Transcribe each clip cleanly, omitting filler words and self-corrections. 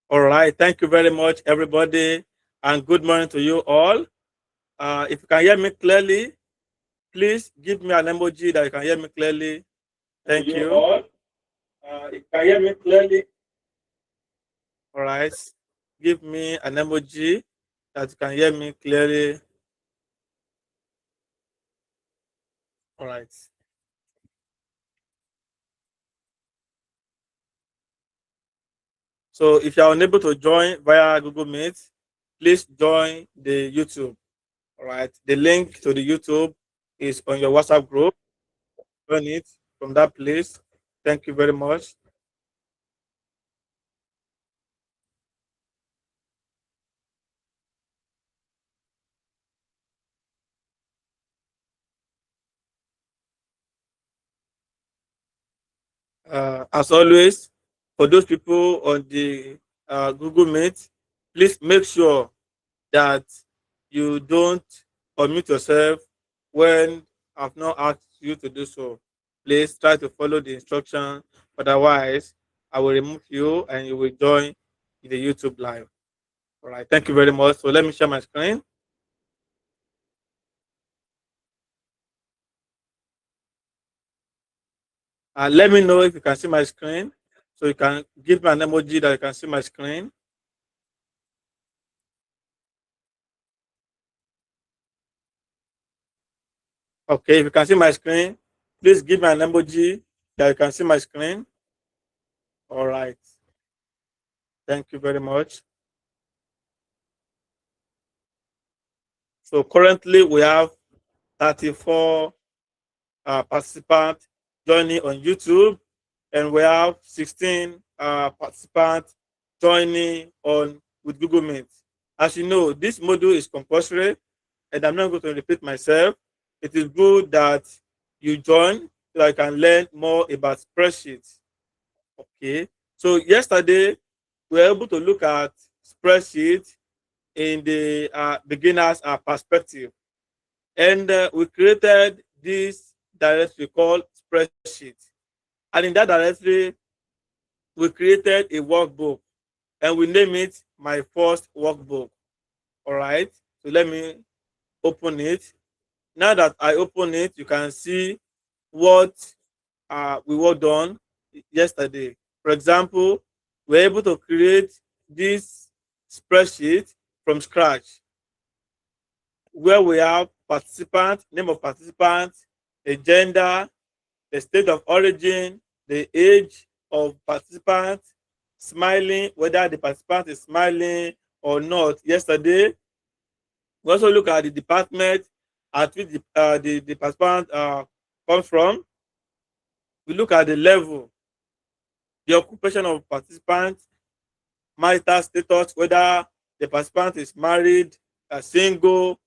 All right. Thank you very much, everybody, and good morning to you all. If you can hear me clearly, please give me an emoji that you can hear me clearly. Thank you. All. If you can hear me clearly, all right. Give me an emoji that you can hear me clearly. All right. So if you are unable to join via Google Meet, please join the YouTube. All right. The link to the YouTube is on your WhatsApp group. Join it from that place. Thank you very much. As always, for those people on the Google Meet, please make sure that you don't unmute yourself when I've not asked you to do so. Please try to follow the instruction. Otherwise, I will remove you and you will join the YouTube live. All right. Thank you very much. So let me share my screen. Let me know if you can see my screen. So you can give me an emoji that you can see my screen. Okay, if you can see my screen, please give me an emoji that you can see my screen. All right. Thank you very much. So currently we have 34 participants joining on YouTube, and we have 16 participants joining on with Google Meet. As you know, this module is compulsory, and I'm not going to repeat myself. It is good that you join so that you can learn more about spreadsheets. Okay. So yesterday we were able to look at spreadsheets in the beginner's perspective, and we created this directory called spreadsheet. And in that directory, we created a workbook, and we name it my first workbook. All right. So let me open it. Now that I open it, you can see what we worked on yesterday. For example, we're able to create this spreadsheet from scratch where we have participant, name of participant, the gender, the state of origin, the age of participant, smiling, whether the participant is smiling or not. Yesterday, we also look at the department at which the participant comes from. We look at the level, the occupation of participant, marital status, whether the participant is married, single,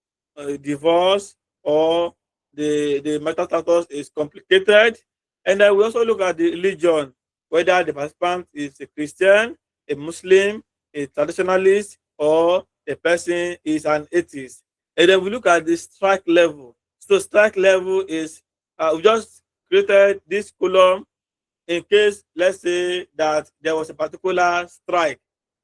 divorced, or the marital status is complicated. And then we also look at the religion, whether the participant is a Christian, a Muslim, a traditionalist, or the person is an atheist. And then we look at the strike level. So strike level is, we just created this column in case, let's say, that there was a particular strike,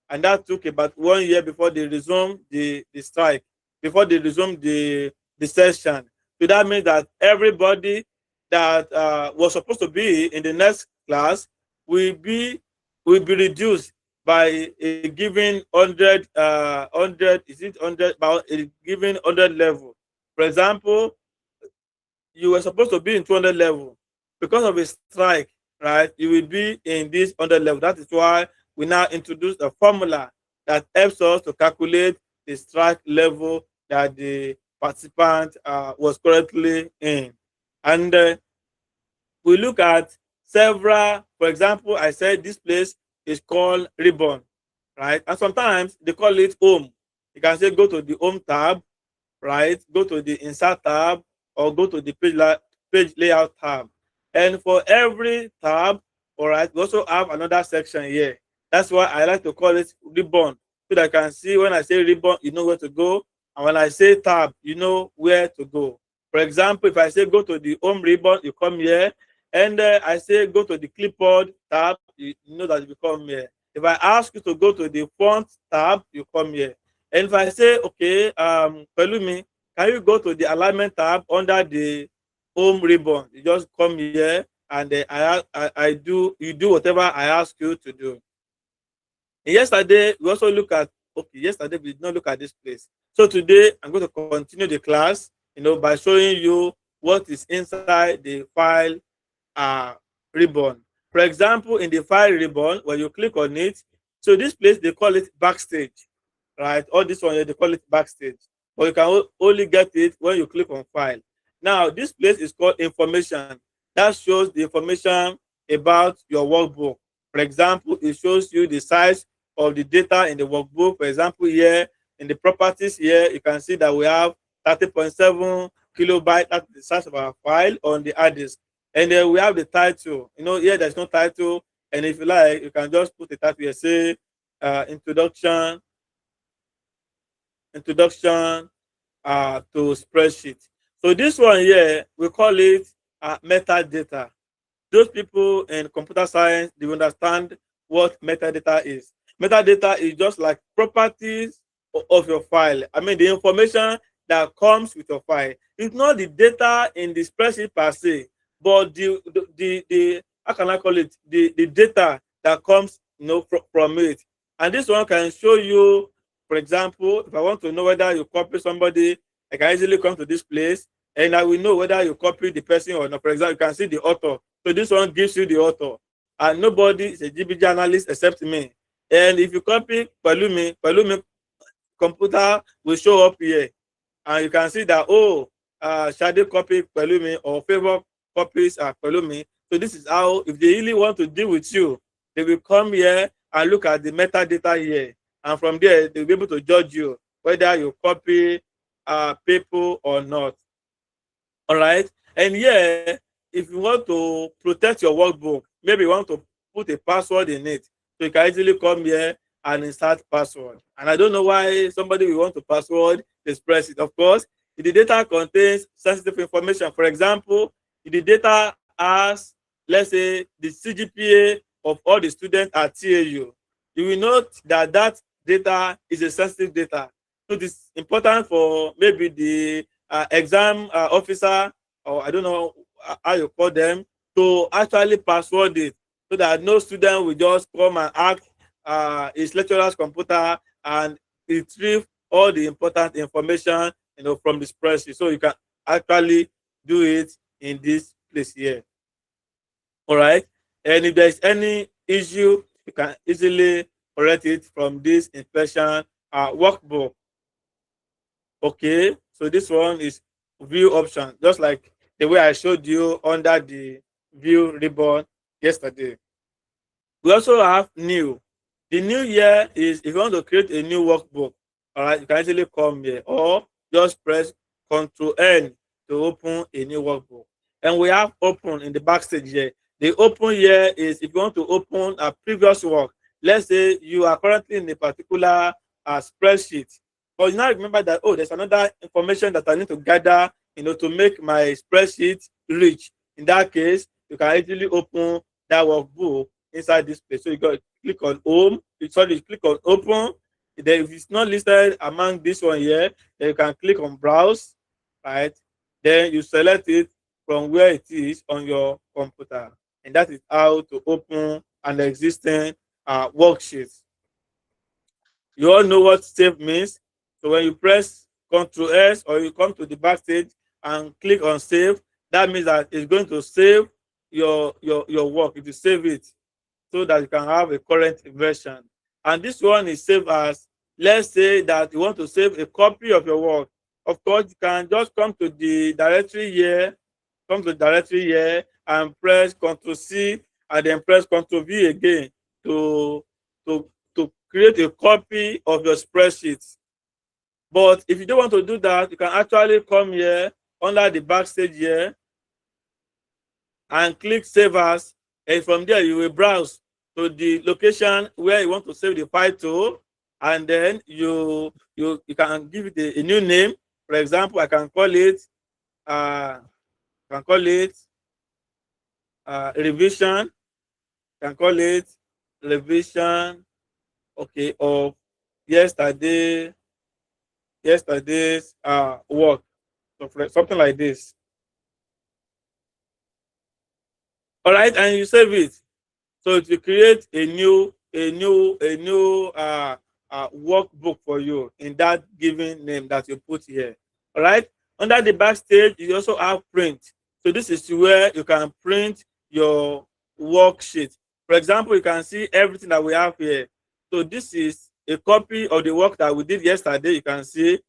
and that took about 1 year before they resumed the strike, before they resumed the session. So that means that everybody that was supposed to be in the next class will be reduced by a given 100, 100, is it 100, about a given 100 level. For example, you were supposed to be in 200 level. Because of a strike, right, you will be in this 100 level. That is why we now introduce a formula that helps us to calculate the strike level that the participant was currently in. And we look at several, for example, I said this place is called ribbon, right? And sometimes they call it home. You can say go to the home tab, right? Go to the insert tab, or go to the page layout tab. And for every tab, all right, we also have another section here. That's why I like to call it ribbon, so that I can see when I say ribbon, you know where to go. And when I say tab, you know where to go. For example, if I say go to the home ribbon, you come here. And I say go to the clipboard tab, you know that you come here. If I ask you to go to the font tab, you come here. And if I say, okay, Pelumi, can you go to the alignment tab under the home ribbon? You just come here, and I do, you do whatever I ask you to do. And yesterday, we also look at, okay, yesterday we did not look at this place. So today, I'm going to continue the class, by showing you what is inside the file uh, ribbon. For example, in the file ribbon, when you click on it, so this place, they call it backstage, right? All this one here, they call it backstage. But you can only get it when you click on file. Now, this place is called information. That shows the information about your workbook. For example, it shows you the size of the data in the workbook. For example, here in the properties here, you can see that we have 30.7 kilobyte. That's the size of our file on the hard disk. And then we have the title. Here there's no title. And if you like, you can just put the title here, say introduction to spreadsheet. So this one here, we call it metadata. Those people in computer science, they understand what metadata is. Metadata is just like properties of your file. I mean, the information that comes with your file. It's not the data in the spreadsheet per se, but the how can I call it, the data that comes from it. And this one can show you, for example, if I want to know whether you copy somebody, I can easily come to this place and I will know whether you copy the person or not. For example, you can see the author. So this one gives you the author. And nobody is a GBG analyst except me. And if you copy Pelumi computer will show up here. And you can see that, oh, Shade copy Pelumi or Favor copies Pelumi. So this is how, if they really want to deal with you, they will come here and look at the metadata here. And from there, they'll be able to judge you whether you copy people or not. All right. And here, if you want to protect your workbook, maybe you want to put a password in it. So you can easily come here and insert password. And I don't know why somebody will want to password the spreadsheet. Of course, if the data contains sensitive information, for example, if the data has, let's say, the CGPA of all the students at TAU, you will note that that data is a sensitive data. So it is important for maybe the exam officer, or I don't know how you call them, to actually password it so that no student will just come and hack his lecturer's computer and retrieve all the important information from the spreadsheet. So you can actually do it in this place here. All right. And if there's any issue, you can easily correct it from this inspection workbook. Okay, so this one is view option, just like the way I showed you under the view ribbon yesterday. We also have new. The new here is if you want to create a new workbook, all right, you can easily come here or just press Ctrl N to open a new workbook. And we have open in the backstage here. The open here is if you want to open a previous work. Let's say you are currently in a particular spreadsheet, but you now remember that, oh, there's another information that I need to gather, to make my spreadsheet rich. In that case, you can easily open that workbook inside this place. So you got click on home, click on open. Then if it's not listed among this one here, then you can click on browse, right? Then you select it from where it is on your computer. And that is how to open an existing worksheet. You all know what save means. So when you press Ctrl S or you come to the backstage and click on save, that means that it's going to save your work. If you save it so that you can have a current version. And this one is saved as, let's say that you want to save a copy of your work. Of course, you can just come to the directory here, and press Ctrl C and then press Ctrl V again to create a copy of your spreadsheet. But if you don't want to do that, you can actually come here under the backstage here and click Save As, and from there you will browse to the location where you want to save the file to, and then you can give it a new name. For example, I can call it revision. I can call it revision okay, of yesterday's work. So something like this. All right, and you save it. So to create a new workbook for you in that given name that you put here. All right. Under the backstage, you also have print. So this is where you can print your worksheet. For example, you can see everything that we have here. So this is a copy of the work that we did yesterday. You can see,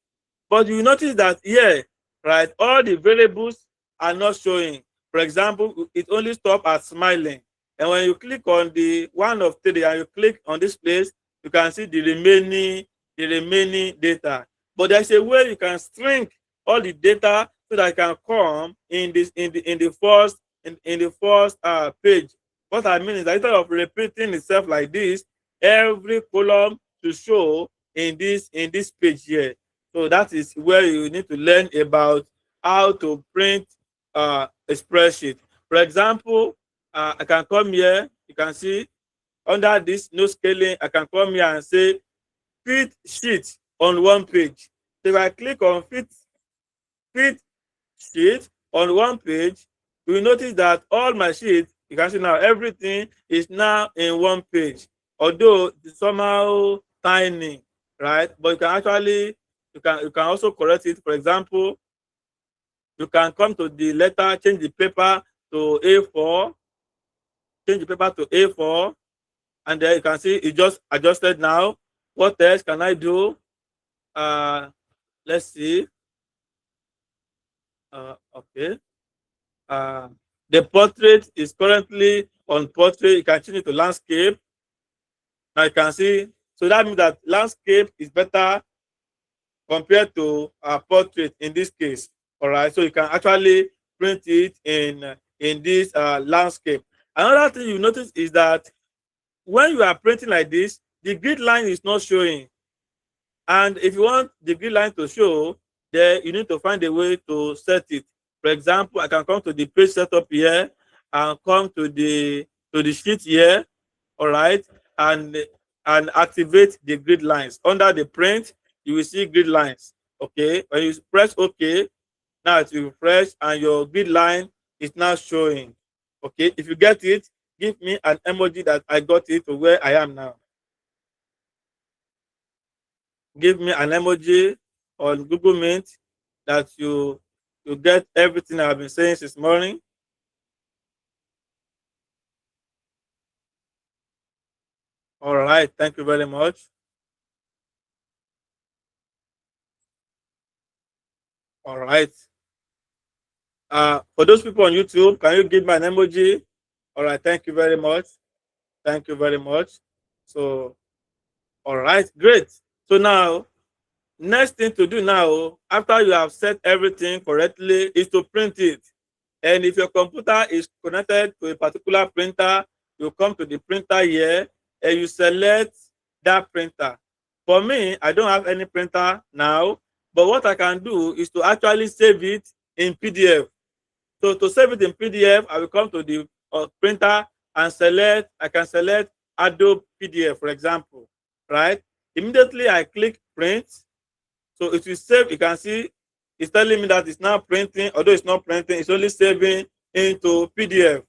but you notice that here, right, all the variables are not showing. For example, it only stops at smiling. And when you click on the one of three and you click on this place, you can see the remaining data. But there's a way you can string all the data so that it can come in this in the first page. What I mean is that instead of repeating itself like this, every column to show in this page here. So that is where you need to learn about how to print a spreadsheet. For example, I can come here, you can see under this no scaling, I can come here and say fit sheet on one page. So if I click on fit sheet on one page, you will notice that all my sheets, you can see now everything is now in one page. Although it's somehow tiny, right? But you can actually you can also correct it. For example, you can come to the letter, change the paper to A4, change the paper to A4, and then you can see it just adjusted now. What else can I do? Uh, let's see. Okay. Uh, the portrait is currently on portrait. You can change it to landscape. Now you can see. So that means that landscape is better compared to portrait in this case. All right. So you can actually print it in this landscape. Another thing you notice is that when you are printing like this, the grid line is not showing. And if you want the grid line to show, then you need to find a way to set it. For example, I can come to the page setup here and come to the sheet here, all right, and activate the grid lines. Under the print, you will see grid lines. Okay, when you press OK, now it will refresh and your grid line is now showing. Okay, if you get it, give me an emoji that I got it to where I am now. Give me an emoji on Google Meet that you get everything I've been saying since morning. All right, thank you very much. All right. For those people on YouTube, can you give me an emoji? All right, thank you very much. Thank you very much. So, all right, great. So now, next thing to do now, after you have set everything correctly, is to print it. And if your computer is connected to a particular printer, you come to the printer here and you select that printer. For me, I don't have any printer now, but what I can do is to actually save it in PDF. So to save it in PDF, I will come to the printer and I can select Adobe PDF, for example, right? Immediately I click print. So it will save, you can see it's telling me that it's now printing, although it's not printing, it's only saving into PDF.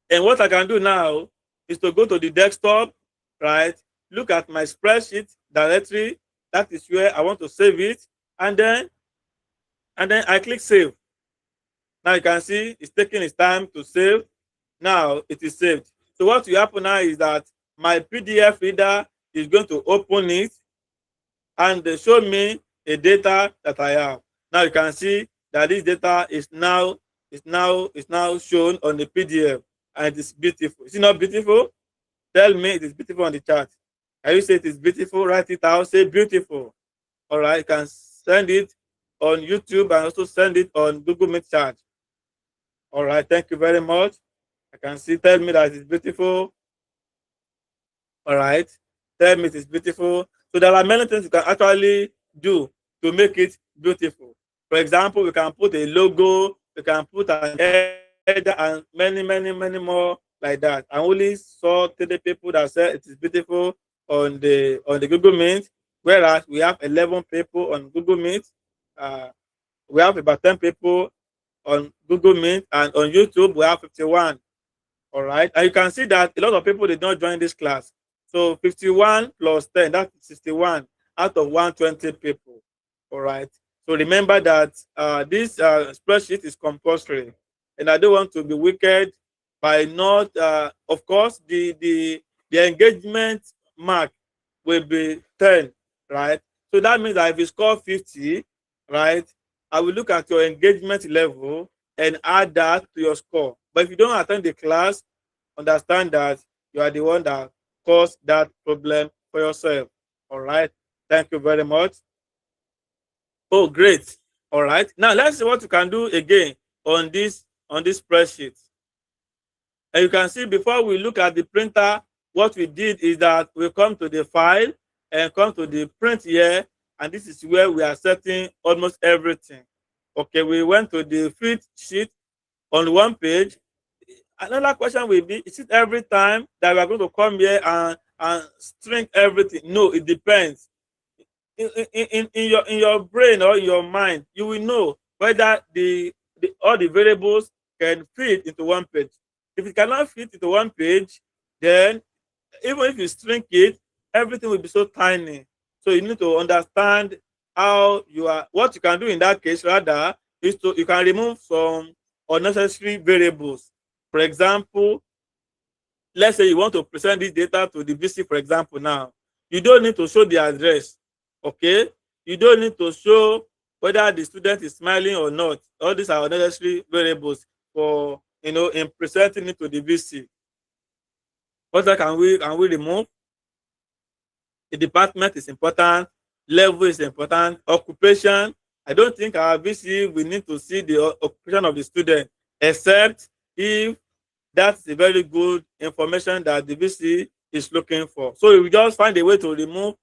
And what I can do now is to go to the desktop, right? Look at my spreadsheet directory. That is where I want to save it. And then I click save. Now you can see it's taking its time to save. Now it is saved. So what will happen now is that my PDF reader is going to open it and show me a data that I have. Now you can see that this data is now shown on the PDF and it is beautiful. Is it not beautiful? Tell me it is beautiful on the chart. Can you say it is beautiful? Write it out. Say beautiful. All right. You can send it on YouTube and also send it on Google Meet chat. All right. Thank you very much. I can see. Tell me that it's beautiful. All right. Tell me it is beautiful. So there are many things you can actually do to make it beautiful. For example, we can put a logo, we can put an header, and many more like that. I only saw 3 people that said it is beautiful, on the Google Meet, whereas we have 11 people on Google Meet. Uh, we have about 10 people on Google Meet, and on YouTube we have 51. All right, and you can see that a lot of people did not join this class. So 51 plus 10, that's 61 out of 120 people. All right. So remember that this spreadsheet is compulsory, and I don't want to be wicked by not. Of course, the engagement mark will be 10, right? So that means that if you score 50, right, I will look at your engagement level and add that to your score. But if you don't attend the class, understand that you are the one that caused that problem for yourself. All right. Thank you very much. Oh, great. All right. Now let's see what you can do again on this spreadsheet. And you can see before we look at the printer, what we did is that we come to the file and come to the print here, and this is where we are setting almost everything. Okay, we went to the feed sheet on one page. Another question will be, is it every time that we are going to come here and string everything? No, it depends. In your brain or in your mind, you will know whether the all the variables can fit into one page. If it cannot fit into one page, then even if you string it, everything will be so tiny. So you need to understand how you are. What you can do in that case rather is to you can remove some unnecessary variables. For example, let's say you want to present this data to the VC, for example. Now you don't need to show the address. Okay, you don't need to show whether the student is smiling or not. All these are unnecessary variables for in presenting it to the VC. What can we remove? The department is important, level is important, occupation. I don't think our VC will need to see the occupation of the student, except if that's a very good information that the VC is looking for. So you just find a way to remove.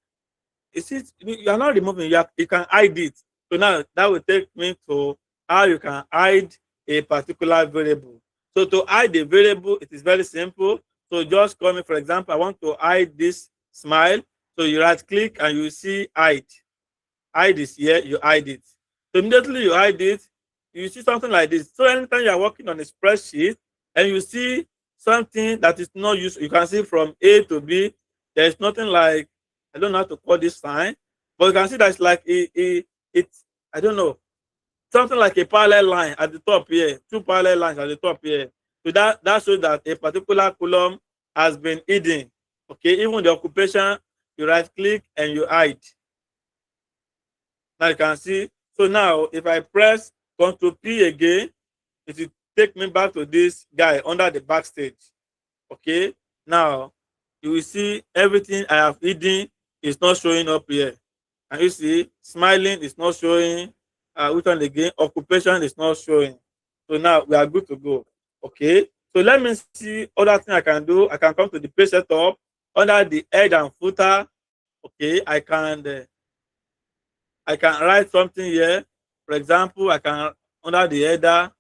You are not removing, you can hide it. So now that will take me to how you can hide a particular variable. So to hide a variable, it is very simple. So just call me, for example, I want to hide this smile. So you right click and you see hide. Hide is here, you hide it. So immediately you hide it, you see something like this. So anytime you are working on a spreadsheet and you see something that is not used, you can see from A to B, there is nothing like, I don't know how to call this sign, but you can see that it's like it's, I don't know, something like a parallel line at the top here, two parallel lines at the top here. So that shows that a particular column has been hidden. Okay, even the occupation, you right click and you hide. Now you can see. So now if I press Ctrl P again, it will take me back to this guy under the backstage. Okay, now you will see everything I have hidden is not showing up here. And you see smiling is not showing. Which one again? Occupation is not showing. So now we are good to go. Okay, so let me see other thing I can do. I can come to the page setup under the head and footer. Okay, I can write something here. For example, I can under the header,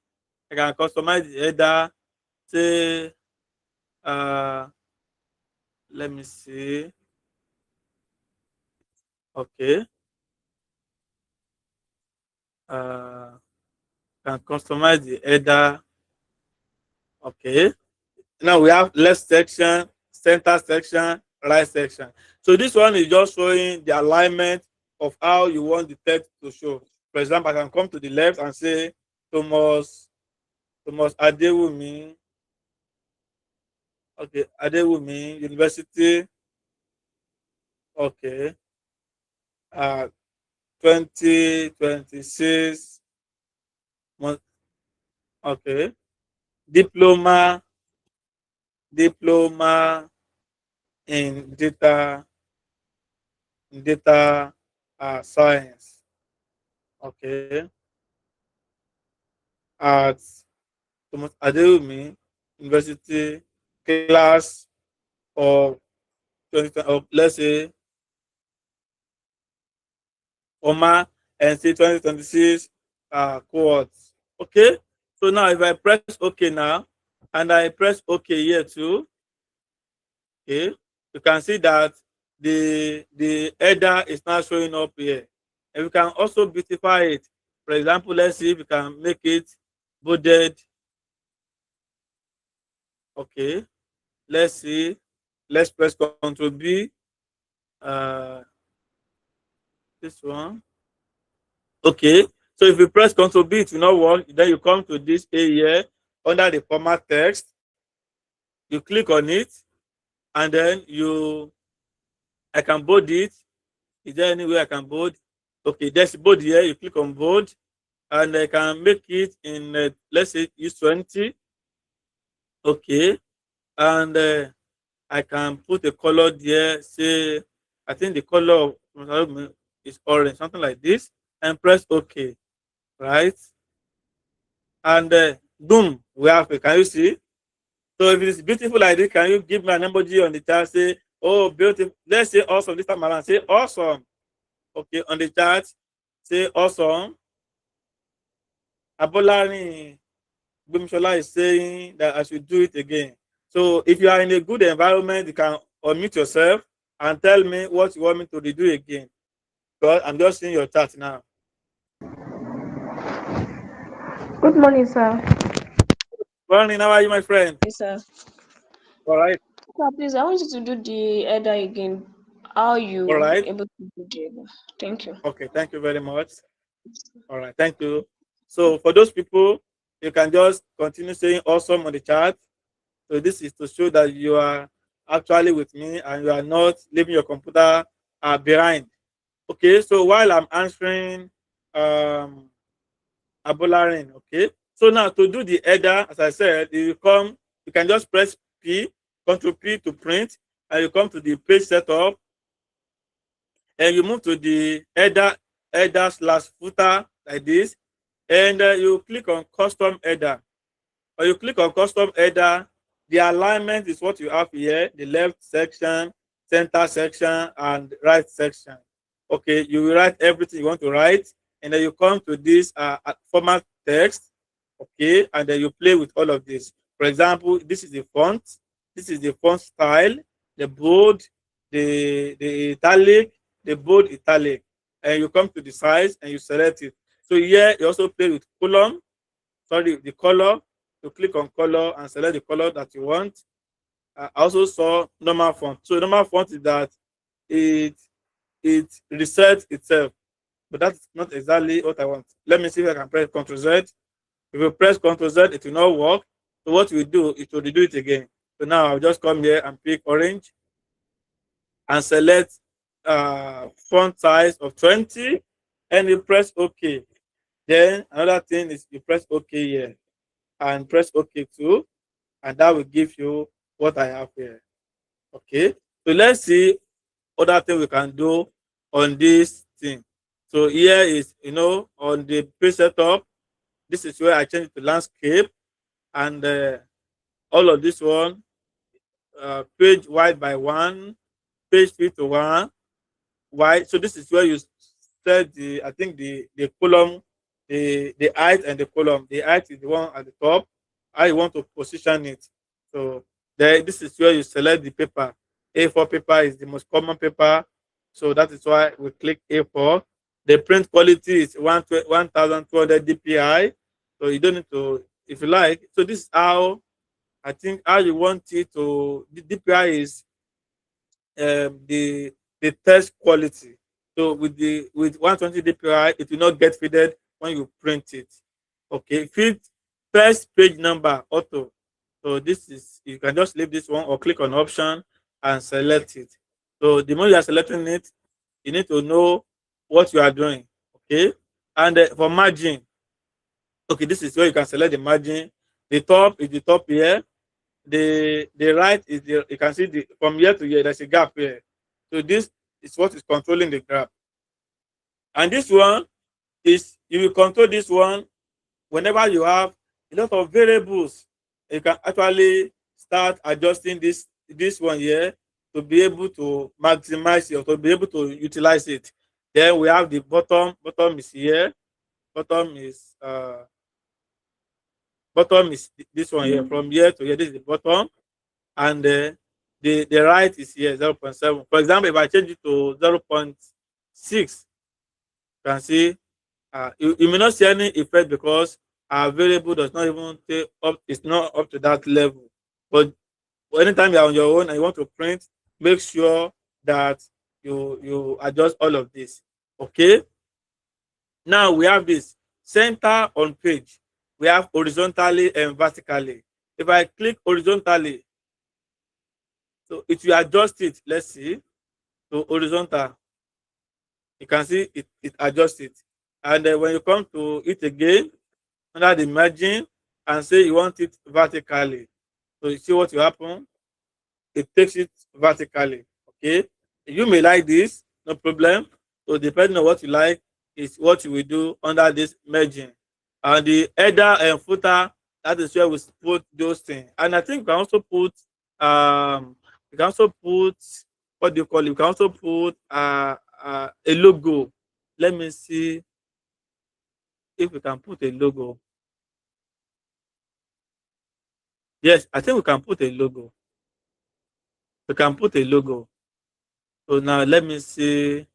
I can customize the header. Say, let me see. Okay, can customize the header. Okay, now we have left section, center section, right section. So this one is just showing the alignment of how you want the text to show. For example, I can come to the left and say Thomas Adewumi. Okay, Adewumi University. Okay, 2026. Okay, diploma in data science. Okay, at Thomas Adewumi University, class of 2020, of let's say Oma and say 2026 cohorts. Okay, so now if I press OK now and I press OK here too, okay, you can see that the header is now showing up here. And we can also beautify it. For example, let's see if we can make it bolded. Okay, let's see. Let's press Ctrl B. This one. Okay, so if you press Ctrl B, it will not work. Then you come to this A here under the format text. You click on it, and then I can bold it. Is there any way I can bold? Okay, there's bold here. You click on bold, and I can make it in let's say use 20. Okay, and I can put a color there. Say I think the color is orange, something like this, and press OK. Right, and boom, we have it. Can you see? So if it is beautiful like this, can you give me an emoji on the chart? Say, oh, beautiful. Let's say awesome this time around. Say awesome. Okay, on the chart, say awesome. Abolani Bimshola is saying that I should do it again. So if you are in a good environment, you can unmute yourself and tell me what you want me to redo again. Because I'm just seeing your chart now. Good morning, sir. Morning, how are you, my friend? Yes, sir. All right. Sir, please, I want you to do the header again. How All you right. able to do the header? Thank you. Okay, thank you very much. All right, thank you. So for those people, you can just continue saying awesome on the chat. So this is to show that you are actually with me and you are not leaving your computer behind. Okay, so while I'm answering Abolarin, okay. So now to do the header, as I said, you can just press P, Control P to print, and you come to the page setup, and you move to the header slash footer like this, and you click on custom header. Or you click on custom header, the alignment is what you have here, the left section, center section, and right section. Okay, you will write everything you want to write, and then you come to this format text, okay, and then you play with all of this. For example, this is the font, this is the font style, the bold, the italic, the bold italic, and you come to the size and you select it. So here you also play with column, sorry, the color. You click on color and select the color that you want. I also saw normal font. So normal font is that it it resets itself, but that's not exactly what I want. Let me see if I can press Ctrl Z. If you press Ctrl Z, it will not work. So what we do, it will redo it again. So now I'll just come here and pick orange and select font size of 20, and you press OK. Then another thing is you press OK here and press OK too, and that will give you what I have here. Okay, so let's see other thing we can do on this thing. So here is, on the page setup, this is where I change it to landscape, and all of this one, page wide by 1, page width to 1, wide. So this is where you set I think the column, the height and the column. The height is the one at the top. How you want to position it. So this is where you select the paper. A4 paper is the most common paper. So that is why we click A4. The print quality is 1200 dpi. So you don't need to, if you like. So this is how I think how you want it to. The dpi is the test quality. So with 120 dpi, it will not get faded when you print it. Okay, fit first page number auto. So this is, you can just leave this one or click on option and select it. So the more you are selecting it, you need to know what you are doing. Okay, and for margin, okay, this is where you can select the margin. The top is the top here. The right is you can see from here to here there's a gap here. So this is what is controlling the gap, and this one is, you will control this one whenever you have a lot of variables. You can actually start adjusting this one here to be able to maximize it or to be able to utilize it. Then we have the bottom is here. bottom is uh Bottom is this one here. From here to here, this is the bottom, and the right is here 0.7. For example, if I change it to 0.6, you can see you may not see any effect because our variable does not even take up, it's not up to that level. But anytime you're on your own and you want to print, make sure that you adjust all of this. Okay. Now we have this center on page. We have horizontally and vertically. If I click horizontally, so it will adjust it. Let's see. To horizontal, you can see it adjusts it. And then when you come to it again, under the margin, and say you want it vertically. So you see what will happen? It takes it vertically. Okay. You may like this, no problem. So depending on what you like, is what you will do under this merging. And the header and footer, that is where we put those things. And I think we can also put we can also put, what do you call it? We can also put a logo. Let me see if we can put a logo. Yes, I think we can put a logo. We can put a logo. So now let me see.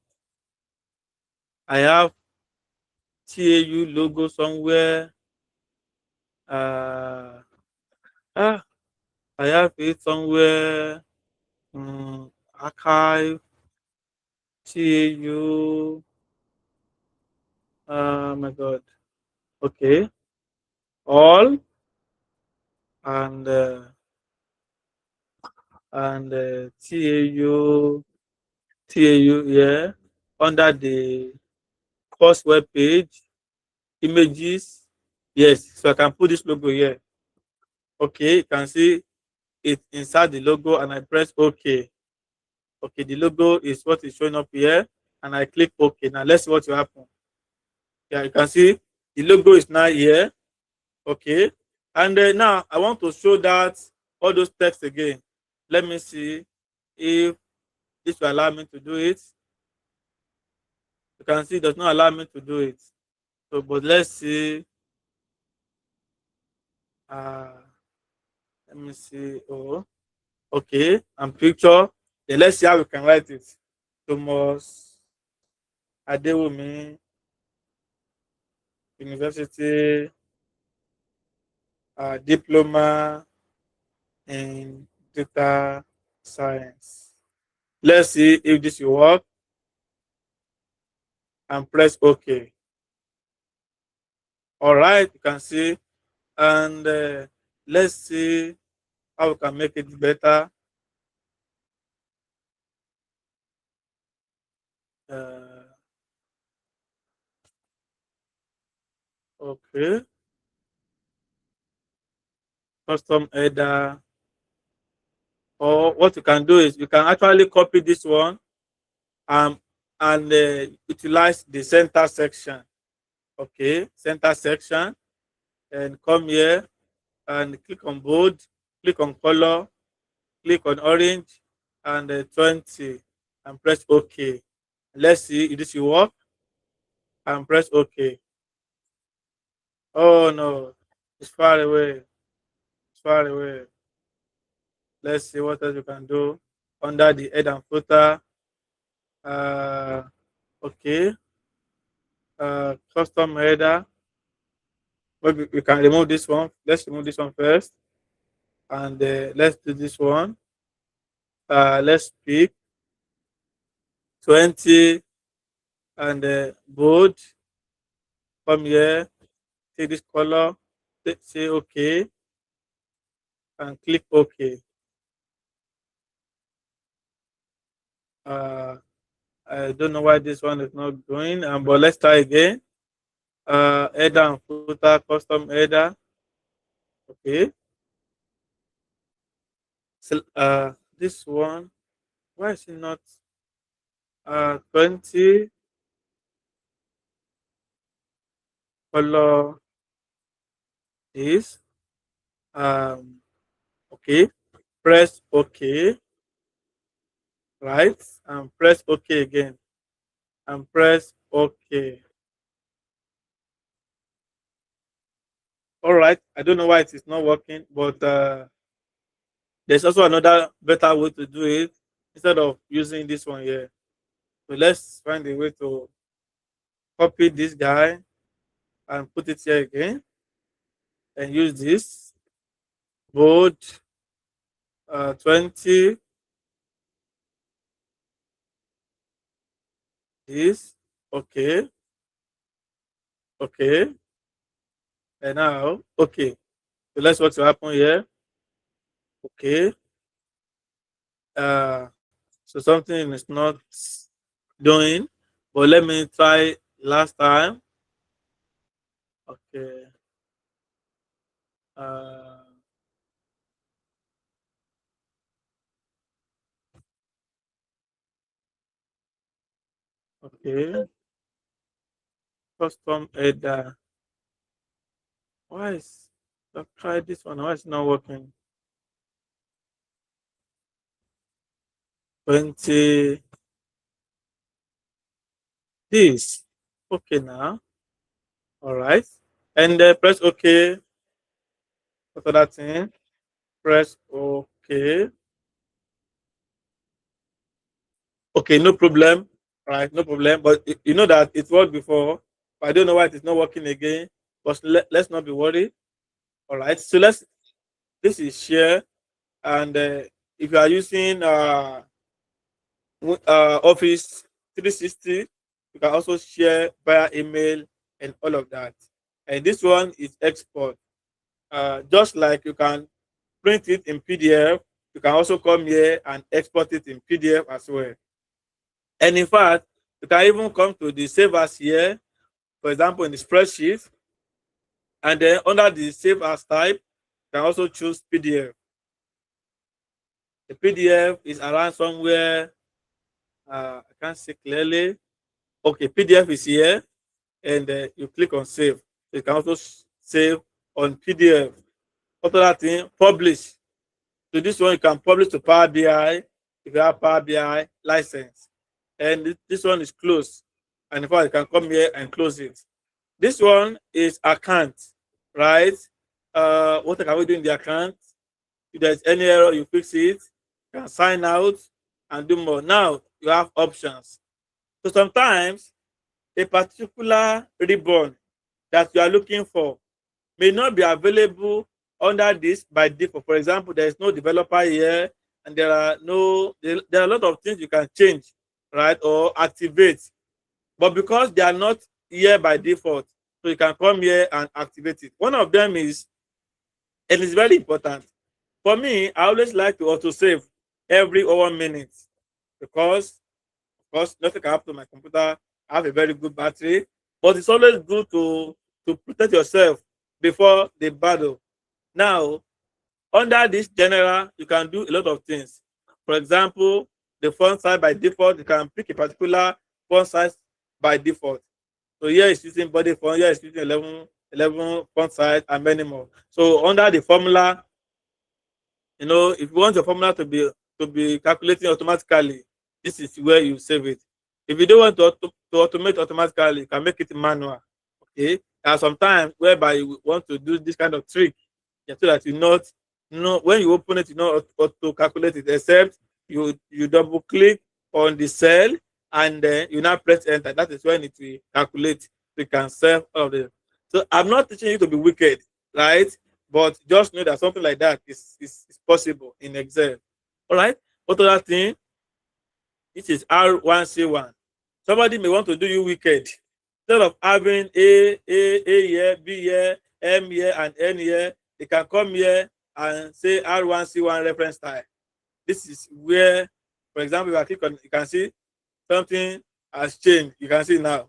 I have TAU logo somewhere. Uh, ah, I have it somewhere. Archive, TAU. My God. Okay. All and TAU here under the course web page, images. Yes, so I can put this logo here. Okay, you can see it inside the logo and I press OK. Okay, the logo is what is showing up here and I click OK. Now let's see what will happen. Yeah, you can see the logo is now here. Okay, and now I want to show that all those text again. Let me see if this will allow me to do it. You can see it does not allow me to do it. So, but let's see. Uh, Let me see. Oh, okay, and picture. Then let's see how we can write it. Thomas Adewumi University diploma in data science. Let's see if this will work and press OK. All right, you can see, and let's see how we can make it better. Uh, okay, custom header. Or what you can do is you can actually copy this one um, and utilize the center section. Okay, center section, and come here and click on bold, click on color, click on orange, and 20, and press OK. Let's see if this will work, and press OK. Oh no, it's far away. It's far away. Let's see what else you can do under the head and footer. Uh, okay. Custom header. Maybe we can remove this one. Let's remove this one first, and let's do this one. Let's pick 20 and bold. Come here. Take this color. Say OK, and click OK. Uh, I don't know why this one is not going, but let's try again. Header and footer, custom header. Okay. So this one, why is it not 20 color is okay. Press OK, right? And press OK again. And press OK. All right. I don't know why it is not working, but There's also another better way to do it instead of using this one here. So let's find a way to copy this guy and put it here again and use this bold 20 this. Okay, okay, and now okay. So let's what will happen here. Okay, uh, so something is not doing, but let me try last time. Okay, uh, okay, custom header. Why is I've tried this one? Why is it not working? 20 this. Okay now. All right. And press OK. What other thing? Press OK. Okay, no problem. Right, no problem. But you know that it worked before. But I don't know why it is not working again. But let's not be worried. All right. So let's. This is share, and if you are using Office 360, you can also share via email and all of that. And this one is export. Just like you can print it in PDF, you can also come here and export it in PDF as well. And in fact, you can even come to the save as here, for example, in the spreadsheet, and then under the save as type, you can also choose PDF. The PDF is around somewhere, I can't see clearly. Okay, PDF is here, and you click on save. You can also save on PDF. After that thing, publish. So this one you can publish to Power BI if you have Power BI license. And this one is closed. And in fact, you can come here and close it. This one is account, right? What can we do in the account? If there's any error, you fix it. You can sign out and do more. Now you have options. So sometimes a particular ribbon that you are looking for may not be available under this by default. For example, there is no developer here, and there are a lot of things you can change, right, or activate. But because they are not here by default, so you can come here and activate it. One of them is, and it's very important. For me, I always like to autosave every 1 minute because, of course, nothing can happen to my computer. I have a very good battery, but it's always good to protect yourself before the battle. Now, under this general, you can do a lot of things. For example, the font size by default, you can pick a particular font size by default. So here is using body font, here is using 11 font size, and many more. So under the formula, if you want your formula to be calculating automatically, this is where you save it. If you don't want to automate automatically, you can make it manual. Okay. There are some times whereby you want to do this kind of trick, so that when you open it, you know auto calculate it, except you double click on the cell and then you now press enter. That is when it will calculate. You can save all of them. So I'm not teaching you to be wicked, right? But just know that something like that is possible in Excel. All right. What other thing? This is R1C1. Somebody may want to do you wicked. Instead of having A here, B here, M here, and N here, they can come here and say R1C1 reference type. This is where, for example, if I click on, you can see something has changed. You can see now.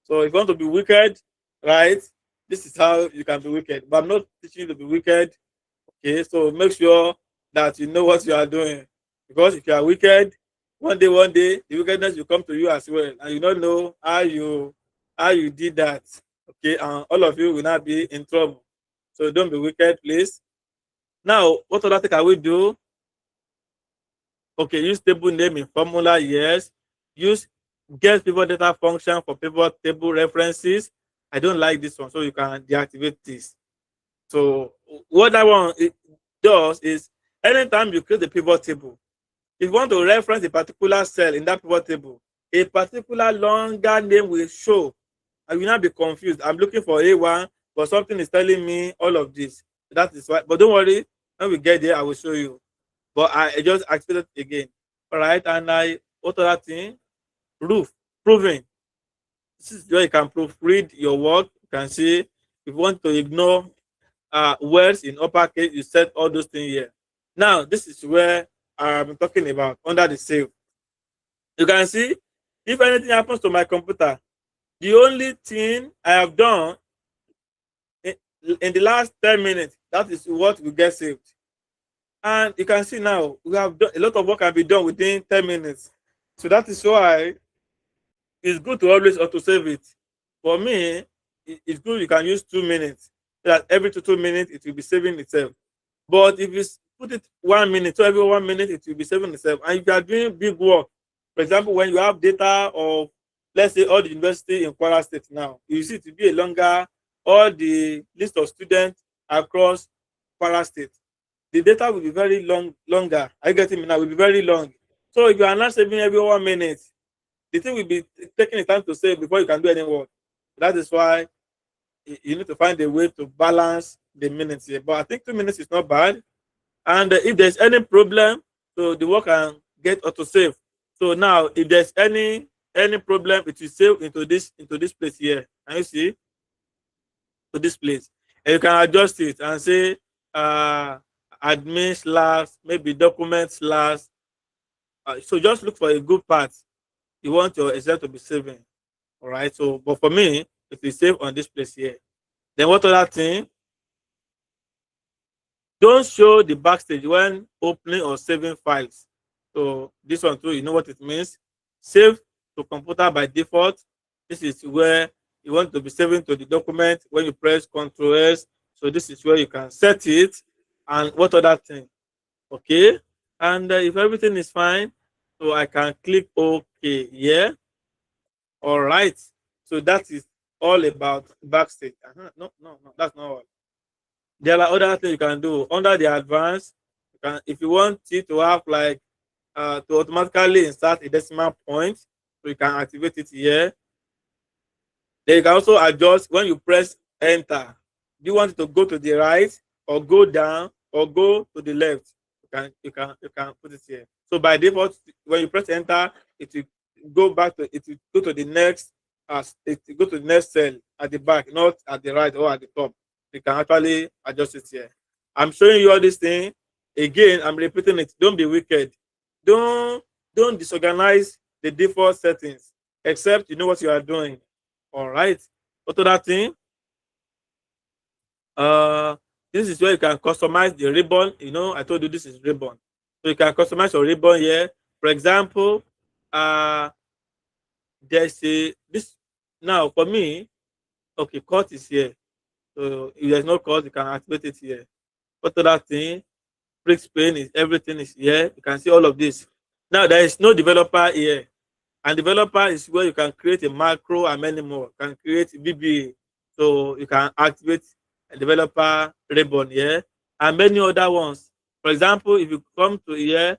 So if you want to be wicked, right? This is how you can be wicked. But I'm not teaching you to be wicked. Okay, so make sure that you know what you are doing. Because if you are wicked, one day, the wickedness will come to you as well, and you don't know how you did that. Okay, and all of you will not be in trouble. So don't be wicked, please. Now, what other thing can we do? Okay, use table name in formula, yes. Use get pivot data function for pivot table references. I don't like this one, so you can deactivate this. So what that one it does is anytime you create the pivot table, if you want to reference a particular cell in that pivot table, a particular longer name will show. I will not be confused. I'm looking for A1, but something is telling me all of this. That is why. But don't worry, when we get there, I will show you. But I just activated it again. All right, and what other thing? Proof, proving. This is where you can proofread your work. You can see if you want to ignore words in uppercase, you set all those things here. Now, this is where I'm talking about under the save. You can see if anything happens to my computer, the only thing I have done in, in the last 10 minutes, that is what will get saved. And you can see now we have done a lot of work can be done within 10 minutes. So that is why it's good to always auto save it. For me, it's good you can use 2 minutes. So that every 2 minutes it will be saving itself. But if you put it 1 minute, so every 1 minute it will be saving itself. And if you are doing big work, for example, when you have data of, let's say, all the university in Kwara State now, you see it to be a longer, all the list of students across Kwara State. The data will be very longer. Are you getting me now? Will be very long. So if you are not saving every 1 minute, the thing will be taking the time to save before you can do any work. That is why you need to find a way to balance the minutes here. But I think 2 minutes is not bad. And if there's any problem, so the work can get auto save. So now, if there's any problem, it will save into this place here. Can you see? To this place, and you can adjust it and say admin slash maybe document slash. So just look for a good part you want your Excel to be saving. All right. So, but for me, it will save on this place here. Then what other thing? Don't show the backstage when opening or saving files. So this one too, you know what it means. Save to computer by default. This is where you want to be saving to the document when you press Ctrl S. So this is where you can set it. And what other thing? Okay. And if everything is fine, so I can click OK. Yeah. All right. So that is all about backstage. No, no, no, that's not all. There are other things you can do under the advanced. You can, if you want it to have like to automatically insert a decimal point, so you can activate it here. Then you can also adjust when you press enter. Do you want it to go to the right or go down or go to the left? You can put it here. So by default, when you press enter, it will go back to it will go to the next it will go to the next cell at the back, not at the right or at the top. You can actually adjust it here. I'm showing you all this thing. Again, I'm repeating it. Don't be wicked. Don't don't disorganize the default settings, except you know what you are doing. All right. What other thing? Uh, this is where you can customize the ribbon. You know, I told you this is ribbon. So you can customize your ribbon here. For example, uh, there's a this now for me. Okay, cut is here. So if there's no cut, you can activate it here. What other thing? Break pane is everything is here. You can see all of this. Now there is no developer here. And developer is where you can create a macro and many more. You can create VBA. So you can activate a developer ribbon here and many other ones. For example, if you come to here,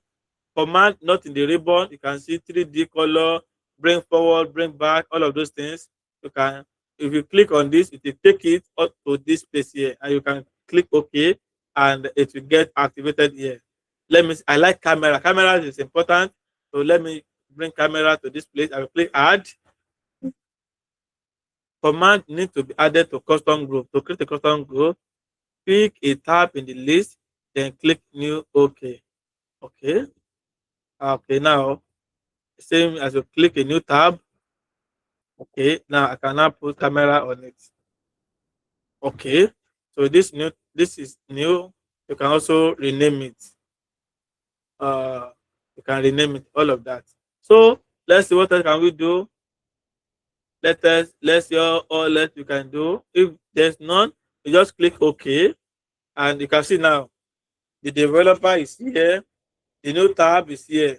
command not in the ribbon, you can see 3D color, bring forward, bring back, all of those things. You can, if you click on this, it will take it up to this place here, and you can click OK, and it will get activated here. I like camera. Camera is important. So let me bring camera to this place. I will click add. Command need to be added to custom group. To create a custom group, pick a tab in the list, then click new OK. Okay. Okay, now same as you click a new tab. Okay, now I can now put camera on it. Okay, so this is new. You can also rename it. Uh, you can rename it, all of that. So let's see what else can we do. Let's see all that you can do. If there's none, you just click OK, and you can see now the developer is here. The new tab is here.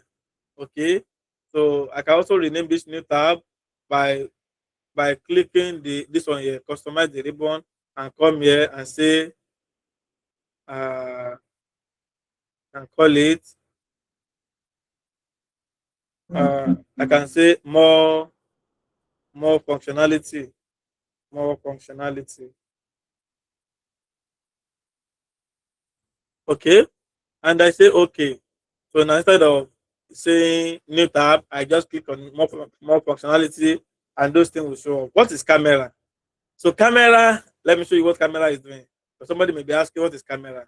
Okay, so I can also rename this new tab by clicking this one here, customize the ribbon, and come here and say can call it, I can say more functionality, more functionality. Okay. And I say, okay. So now instead of saying new tab, I just click on more functionality and those things will show up. What is camera? So camera, let me show you what camera is doing. So somebody may be asking, what is camera?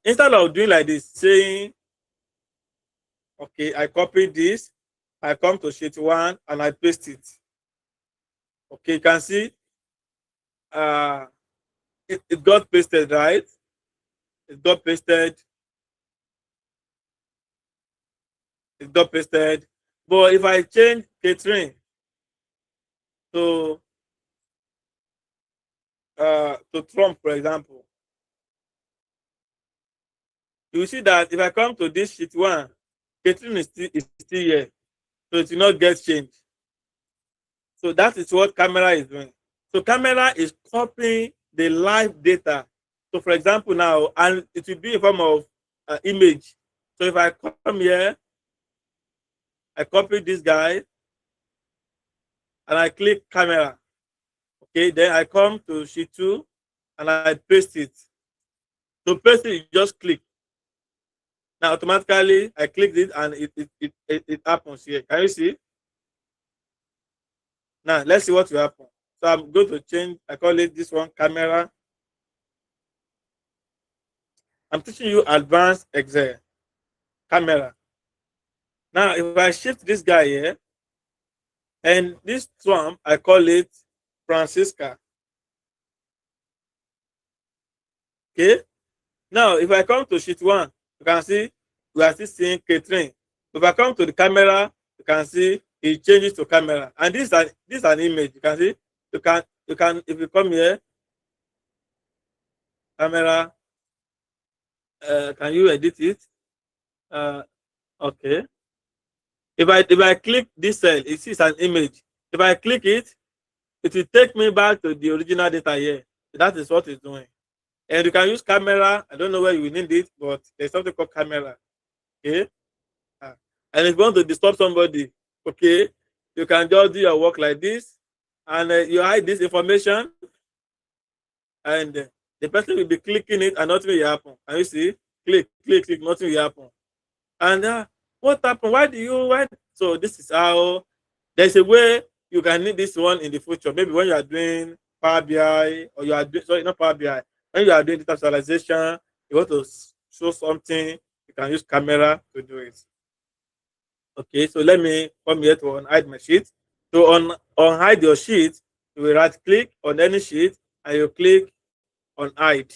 Instead of doing like this, saying, okay, I copy this, I come to sheet one and I paste it. Okay, you can see uh, it got pasted, right? It got pasted, it got pasted. But if I change Catherine to Trump, for example, you will see that if I come to this sheet one, Catherine is still here, so it will not get changed. So that is what camera is doing. So camera is copying the live data. So for example now, and it will be in form of image. So if I come here, I copy this guy and I click camera. Okay, then I come to sheet two and I paste it. To paste it, you just click. Now automatically I click it and it happens here. Can you see? Now let's see what will happen. So I'm going to change, I call it this one camera. I'm teaching you advanced Excel camera. Now if I shift this guy here and this one, I call it Francisca. Okay. Now if I come to sheet one, you can see we are still seeing Catherine. If I come to the camera, you can see it changes to camera. And this is an image. You can see you can if you come here, camera, can you edit it? Uh, okay. If I click this cell, it is an image. If I click it, it will take me back to the original data here. That is what it's doing. And you can use camera. I don't know where you will need it, but there's something called camera. Okay. And if you want to disturb somebody, okay, you can just do your work like this, and you hide this information, and the person will be clicking it, and nothing will happen. And you see, click, click, click, nothing will happen. And what happened? Why do you? Why? So this is how. There's a way you can need this one in the future. Maybe when you are doing Power BI or you are doing, sorry, not Power BI. When you are doing data visualization, you want to show something. You can use camera to do it. Okay, so let me come here to unhide my sheet. To unhide your sheet, you will right click on any sheet and you click on hide.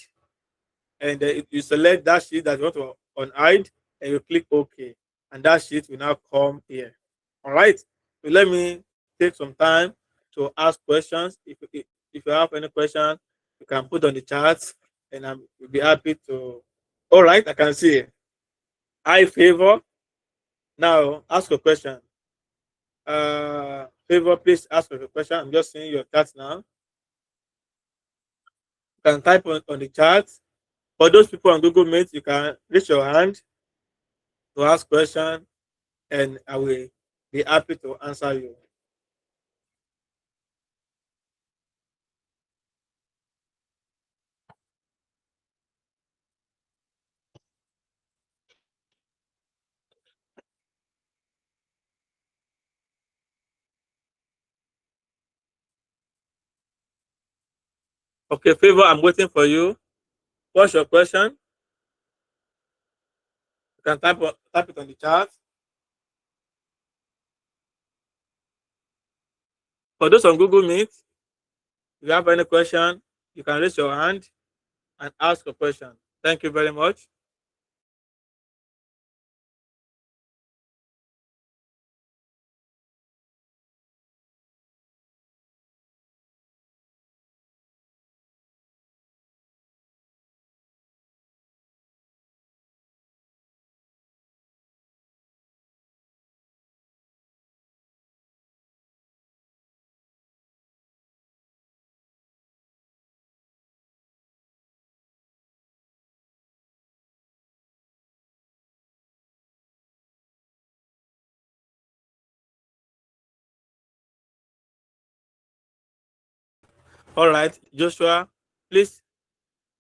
And then you select that sheet that you want to unhide and you click OK. And that sheet will now come here. All right. So let me take some time to ask questions. If you have any questions, you can put on the chat and I will be happy to. All right, I can see. I favor. Now ask a question. Favor, please ask a question. I'm just seeing your chat now. You can type on the chat. For those people on Google Meet, you can raise your hand to ask question, and I will be happy to answer you. Okay, Favor, I'm waiting for you. What's your question? You can type it on the chat. For those on Google Meet, if you have any question, you can raise your hand and ask a question. Thank you very much. All right, Joshua, please,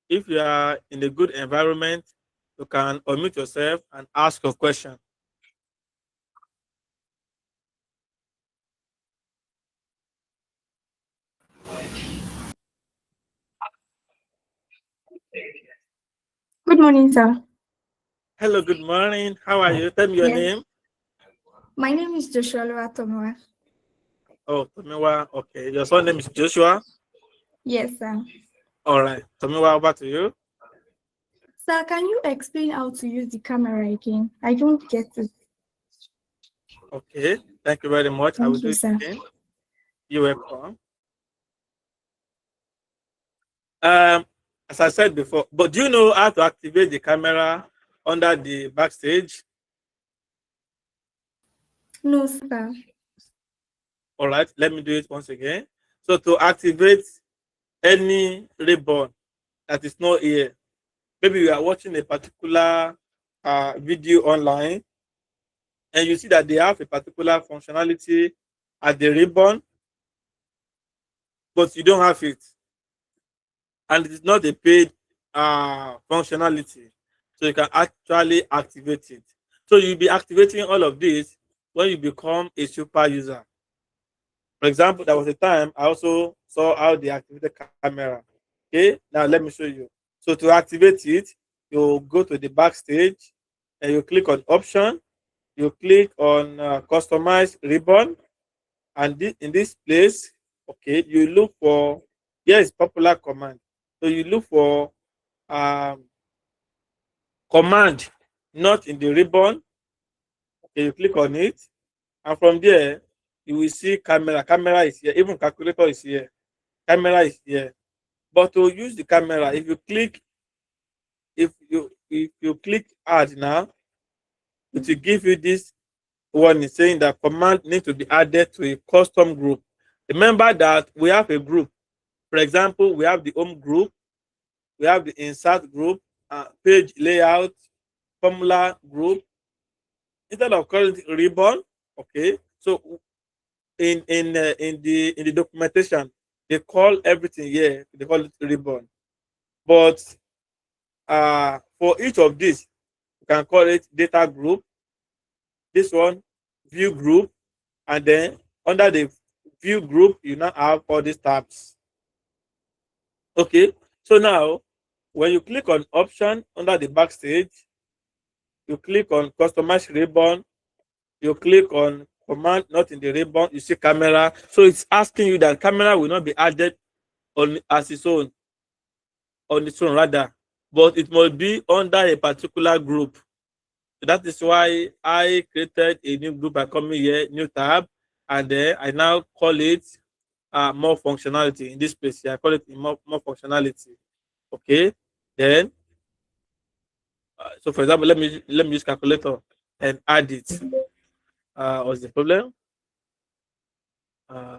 if you are in a good environment, you can unmute yourself and ask your question. Good morning, sir. Hello, good morning. How are you? Tell me your Yes, name. my name is Joshua Tomoa. Oh, Tomiwa. Okay, your son name is Joshua. Yes, sir. All right, Tomiwa, over to you. Sir, can you explain how to use the camera again? I don't get it. Okay, thank you very much. I will Thank do you, it sir. again. You're welcome. Um, as I said before, but do you know how to activate the camera under the backstage? No, sir. All right, let me do it once again. So to activate any ribbon that is not here, maybe you are watching a particular video online and you see that they have a particular functionality at the ribbon, but you don't have it, and it is not a paid functionality, so you can actually activate it. So you'll be activating all of this when you become a super user. For example, there was a time I also saw how they activated camera. Okay, now let me show you. So to activate it, you go to the backstage and you click on option, you click on customize ribbon, and in this place, okay, you look for, here is popular command. So you look for um, command not in the ribbon. Okay, you click on it, and from there you will see camera. Camera is here, even calculator is here, camera is here. But to use the camera, if you click add now, it will give you this warning saying that command needs to be added to a custom group. Remember that we have a group. For example, we have the home group, we have the insert group, page layout, formula group. Instead of calling it ribbon, okay. So in the documentation, they call everything here. They call it ribbon. But for each of these, you can call it data group. This one, view group, and then under the view group, you now have all these tabs. Okay. So now, when you click on option under the backstage, you click on customize ribbon, you click on command not in the ribbon, you see camera. So it's asking you that camera will not be added on as its own, on its own rather, but it must be under a particular group. So that is why I created a new group by coming here, new tab, and then I now call it more functionality. In this place here, I call it more functionality. Okay. Then, so for example, let me use calculator and add it. What's the problem? Uh,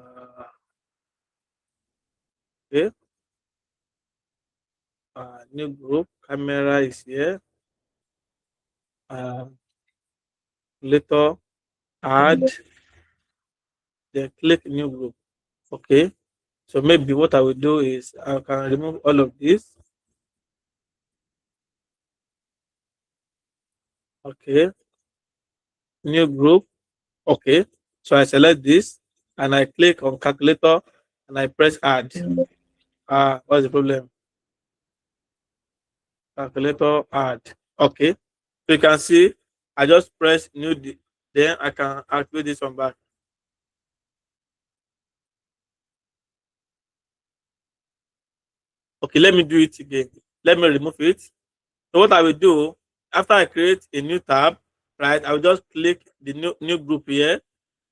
okay. New group, camera is here. Later, add, then click new group. Okay. So maybe what I will do is I can remove all of this. Okay. New group. Okay. So I select this and I click on calculator and I press add. What's the problem? Calculator add. Okay. So you can see I just press new, then I can activate this one back. Okay, let me do it again. Let me remove it. So what I will do after I create a new tab, right? I will just click the new group here,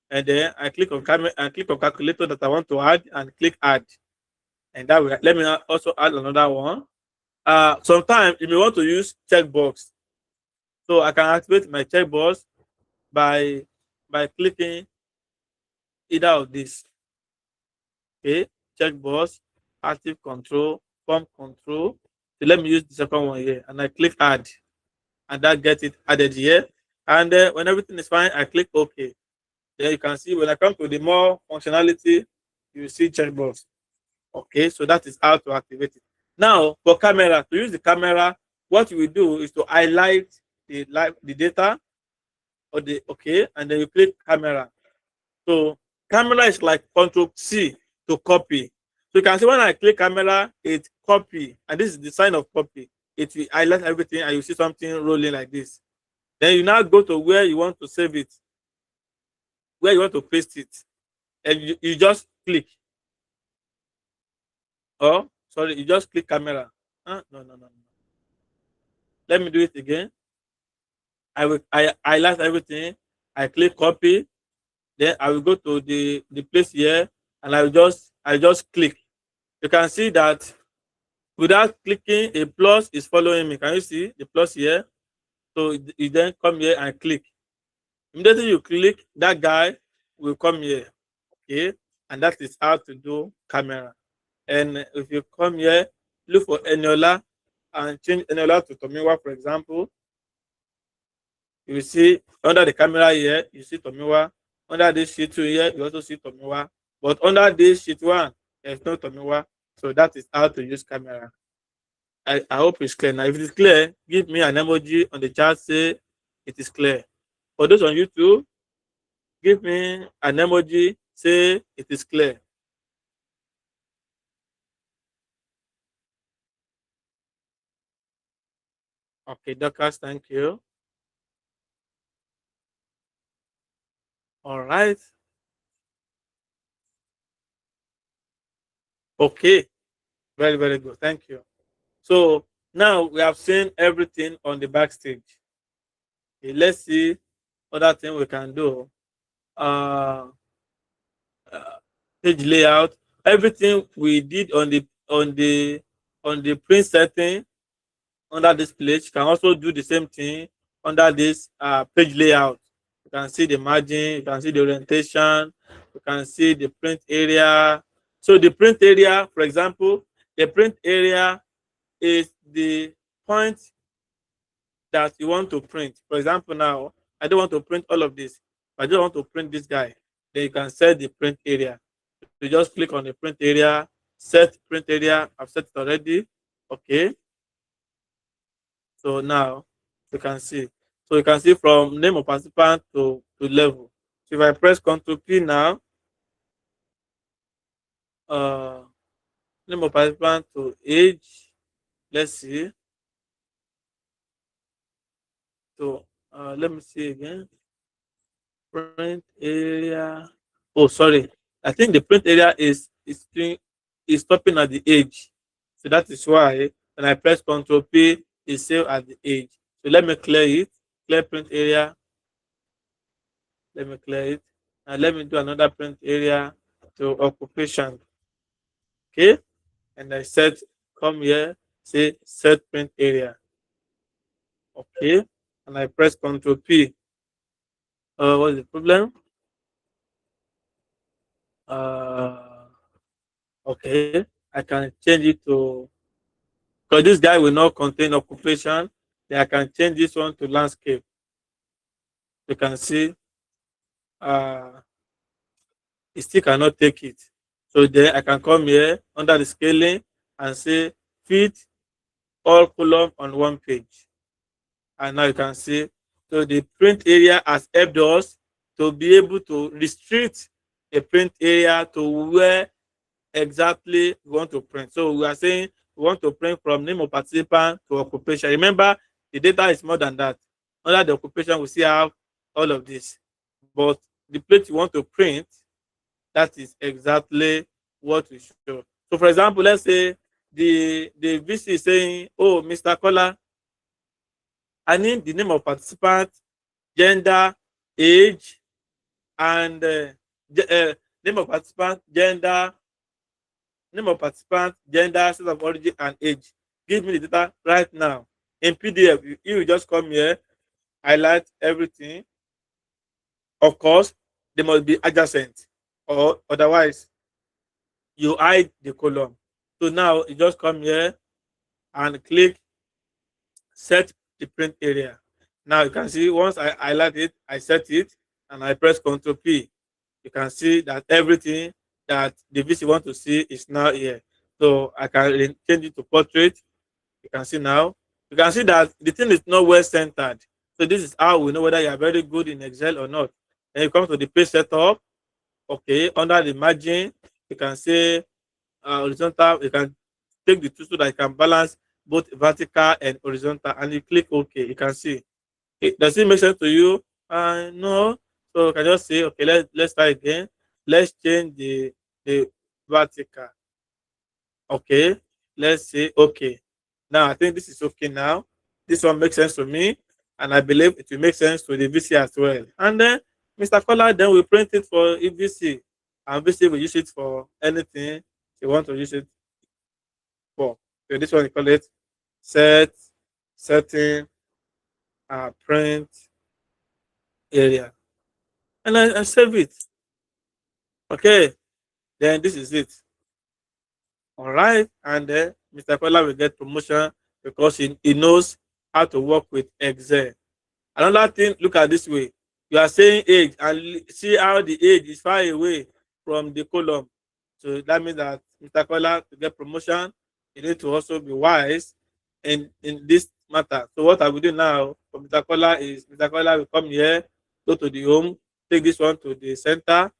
and then I click on camera and click on calculator that I want to add, and click add. And that will let me also add another one. Sometimes you may want to use checkbox, so I can activate my checkbox by clicking either of these. Okay, checkbox, active control, form control. So let me use the second one here, and I click add, and that gets it added here. And when everything is fine, I click OK. Then you can see when I come to the more functionality, you see checkbox. Okay, so that is how to activate it. Now, for camera, to use the camera, what you will do is to highlight the data or the okay, and then you click camera. So camera is like Control C to copy. So you can see when I click camera, it copy, and this is the sign of copy. It will highlight everything, and you see something rolling like this. Then you now go to where you want to save it, where you want to paste it, and you just click. Oh, sorry, you just click camera. No, no, no, no. Let me do it again. I highlight everything. I click copy. Then I will go to the place here, and I just click. You can see that without clicking, a plus is following me. Can you see the plus here? So you then come here and click. Immediately you click, that guy will come here. Okay, and that is how to do camera. And if you come here, look for Eniola and change Eniola to Tomiwa, for example. You will see under the camera here, you see Tomiwa. Under this sheet two here, you also see Tomiwa. But under this sheet one, there's no Tomiwa. So that is how to use camera. I hope it's clear. Now, if it is clear, give me an emoji on the chat, say it is clear. For those on YouTube, give me an emoji, say it is clear. Okay, Doctors, thank you. All right. Okay, very, very good. Thank you. So now we have seen everything on the backstage. Okay, let's see other thing we can do. Uh, uh, Page layout. Everything we did on the print setting under this page can also do the same thing under this page layout. You can see the margin, you can see the orientation, you can see the print area. So the print area, for example, the print area is the point that you want to print. For example, now I don't want to print all of this. I just want to print this guy. Then you can set the print area. You just click on the print area, set print area. I've set it already. Okay. So now you can see. So you can see from name of participant to level. So if I press Ctrl P now, uh, name of participant to age. Let's see. So let me see again. Print area. Oh, sorry. I think the print area is stopping at the age. So that is why when I press Ctrl P, it's still at the age. So let me clear it. Clear print area. Let me clear it. And let me do another print area to occupation. Okay. And I set, come here, say set print area. Okay. And I press Ctrl P. What's the problem? Okay. I can change it to, because this guy will not contain occupation. Then I can change this one to landscape. You can see uh, it still cannot take it. So then I can come here under the scaling and say fit all column on one page. And now you can see, so the print area has helped us to be able to restrict the print area to where exactly we want to print. So we are saying we want to print from name of participant to occupation. Remember, the data is more than that. Under the occupation, we still have all of this. But the place you want to print, that is exactly what we show. So for example, let's say the VC is saying, oh, Mr. Kola, I need the name of participant, gender, age, and name of participant, gender, name of participant, gender, state of origin, and age. Give me the data right now. In PDF, you will just come here, highlight everything. Of course, they must be adjacent, or otherwise, you hide the column. So now you just come here and click set the print area. Now you can see once I highlight it, I set it, and I press Ctrl P. You can see that everything that the VC want to see is now here. So I can change it to portrait. You can see now. You can see that the thing is not well centered. So this is how we know whether you are very good in Excel or not. Then you come to the page setup. Okay, under the margin, you can say horizontal. You can take the two so that you can balance both vertical and horizontal, and you click OK. You can see. Does it make sense to you? No. So you can just say, okay, let's try again. Let's change the vertical. Okay, let's say okay. Now I think this is okay now. This one makes sense to me, and I believe it will make sense to the VC as well. And then Mr. Collar then we print it for VC, and VC will use it for anything you want to use it for. So this one we call it setting print area, and I save it. Okay, then this is it. All right, and then Mr. Collar will get promotion because he knows how to work with Excel. Another thing, look at this way. You are saying age and see how the age is far away from the column. So that means that Mr. Kola, to get promotion, you need to also be wise in this matter. So what I will do now for Mr. Kola is Mr. Kola will come here, go to the home, take this one to the center.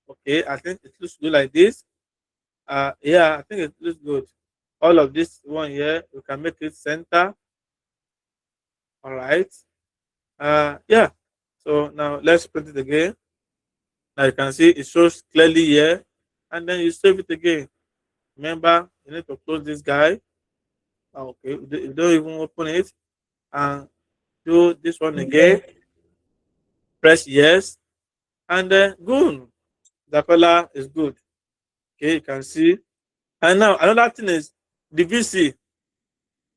Okay, I think it looks good like this. Yeah, I think it looks good. All of this one here, we can make it center. All right. Yeah. So now let's print it again. Now you can see it shows clearly here, and then you save it again. Remember, you need to close this guy. Okay, you don't even open it, and do this one again. Press yes, and then good. The color is good. Okay, you can see. And now another thing is the VC.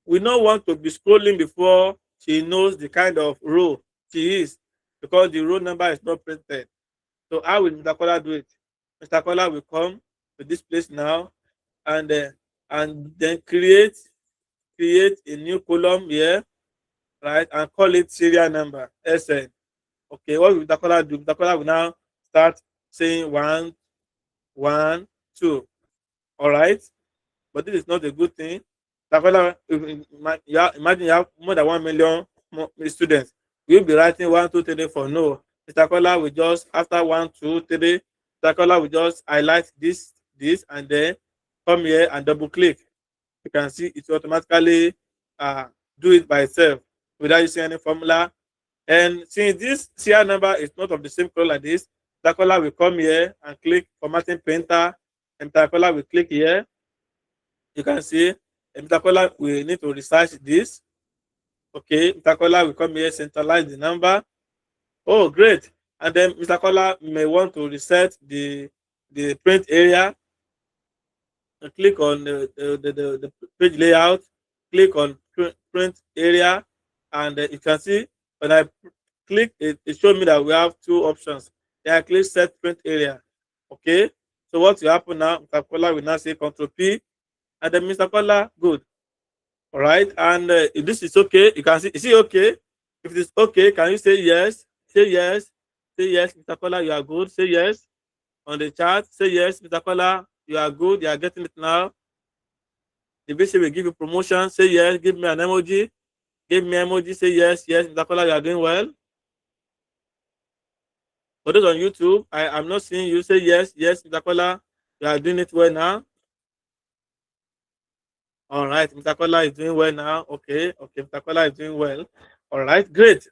We don't want to be scrolling before she knows the kind of row she is, because the row number is not printed. So how will Mr. Kola do it? Mr. Kola will come to this place now, and then create a new column here, right? And call it serial number SN. Okay, what will Mr. Kola do? Mr. Kola will now start saying 1, 1, 2. All right, but this is not a good thing. Mr. Kola, imagine you have more than 1 million students. You'll be writing 1, 2, 3 for no. Mr. Kola will just, after 1, 2, 3, Mr. Kola will just highlight this, and then come here and double click. You can see it will automatically do it by itself without using any formula. And since this CR number is not of the same color like this, Mr. Kola will come here and click formatting painter, and Mr. Kola will click here. You can see Mr. Kola will need to resize this. Okay, Mr. Kola will come here, centralize the number. Oh, great. And then Mr. Kola may want to reset the print area. And click on the page layout, click on print area, and you can see when I click it, it showed me that we have two options. Then I click set print area. Okay, so what will happen now? Mr. Kola will now say Control P, and then Mr. Kola, good. All right, and if this is okay, you can see, is it okay? If it is okay, can you say yes? Say yes. Say yes, Mr. Kola, you are good. Say yes. On the chat, say yes, Mr. Kola, you are good. You are getting it now. The VC will give you promotion. Say yes. Give me an emoji. Give me emoji. Say yes. Yes, Mr. Kola, you are doing well. For those on YouTube, I'm not seeing you. Say yes. Yes, Mr. Kola, you are doing it well now. All right, Mr. Kola is doing well now. Okay, Mr. Kola is doing well. All right, great.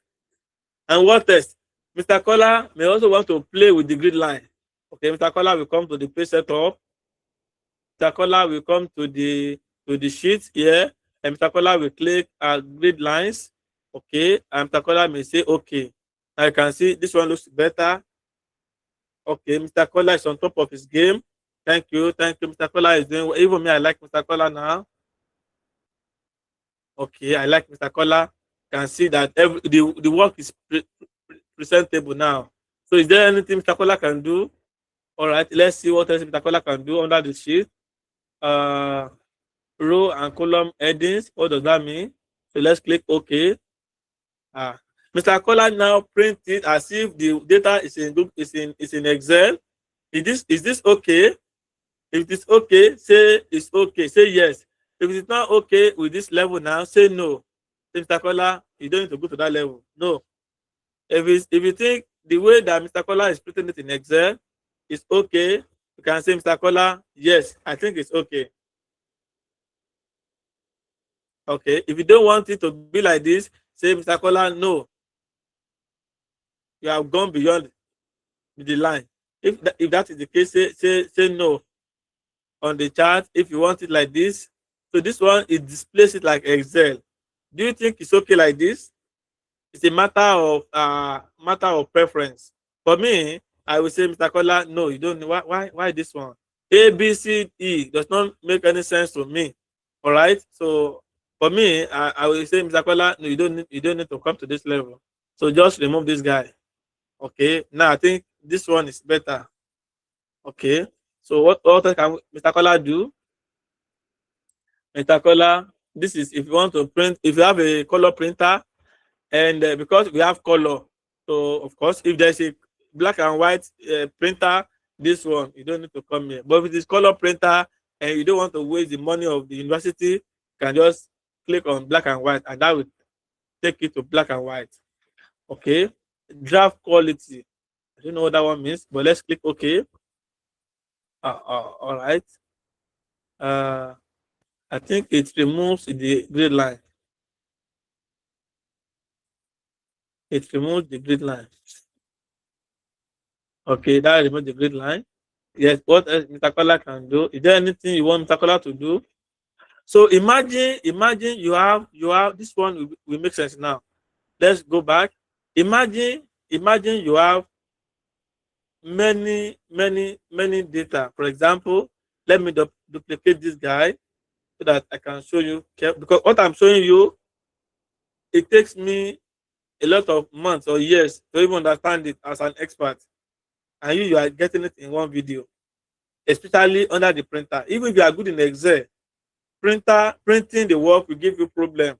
And what else? Mr. Kola may also want to play with the grid line. Okay, Mr. Kola will come to the page setup. Mr. Kola will come to the sheet here, and Mr. Kola will click grid lines. Okay, and Mr. Kola may say okay. Now you can see this one looks better. Okay, Mr. Kola is on top of his game. Thank you, Mr. Kola is doing well. Even me, I like Mr. Kola now. Okay, I like Mr. Kola. Can see that the work is presentable now. So is there anything Mr. Kola can do? All right, let's see what else Mr. Kola can do under the sheet. Row and column headings. What does that mean? So let's click OK. Mr. Kola now print it as if the data is in Excel. Is this okay? If it is okay, say it's okay. Say yes. If it is not okay with this level now, say no. Say, Mr. Kola, you don't need to go to that level. No. If you think the way that Mr. Kola is putting it in Excel is okay, you can say, Mr. Kola, yes, I think it's okay. Okay. If you don't want it to be like this, say, Mr. Kola, no, you have gone beyond the line. If that is the case, say no on the chart. If you want it like this, so this one it displays it like Excel. Do you think it's okay like this? It's a matter of preference. For me, I will say, Mr. Kola, no, you don't. Why this one? A, B, C, E does not make any sense to me. All right. So for me, I will say, Mr. Kola, no, you don't need to come to this level. So just remove this guy. Okay. Now I think this one is better. Okay. So what else can Mr. Kola do? Mr. Kola, this is if you want to print, if you have a color printer, and because we have color, so of course if there's a black and white printer, this one you don't need to come here. But if it is color printer and you don't want to waste the money of the university, you can just click on black and white and that will take you to black and white. Okay. Draft quality, I don't know what that one means, but let's click OK. All right. I think it removes the grid line. It removes the grid line. Okay, that removes the grid line. Yes, what else Mr. Kola can do? Is there anything you want Mr. Kola to do? So imagine you have this one will make sense now. Let's go back. Imagine you have many data. For example, let me duplicate this guy so that I can show you, because what I'm showing you, it takes me a lot of months or years to even understand it as an expert, and you are getting it in one video, especially under the printer. Even if you are good in Excel, printing the work will give you problem.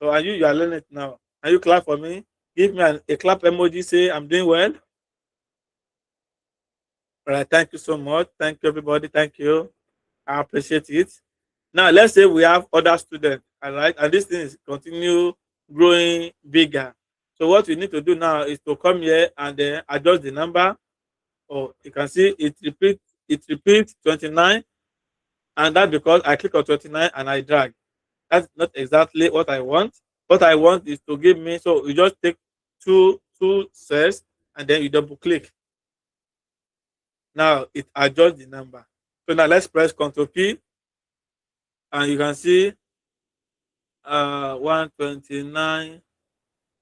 So you are learning it now. Can you clap for me? Give me a clap emoji. Say I'm doing well. All right. Thank you so much. Thank you, everybody. Thank you. I appreciate it. Now let's say we have other students. All right, and this thing is continue growing bigger. So what we need to do now is to come here and then adjust the number. Oh, you can see it repeats 29, and that because I click on 29 and I drag. That's not exactly what I want. What I want is to give me, so you just take two cells and then you double click. Now it adjusts the number. So now let's press Ctrl P and you can see 129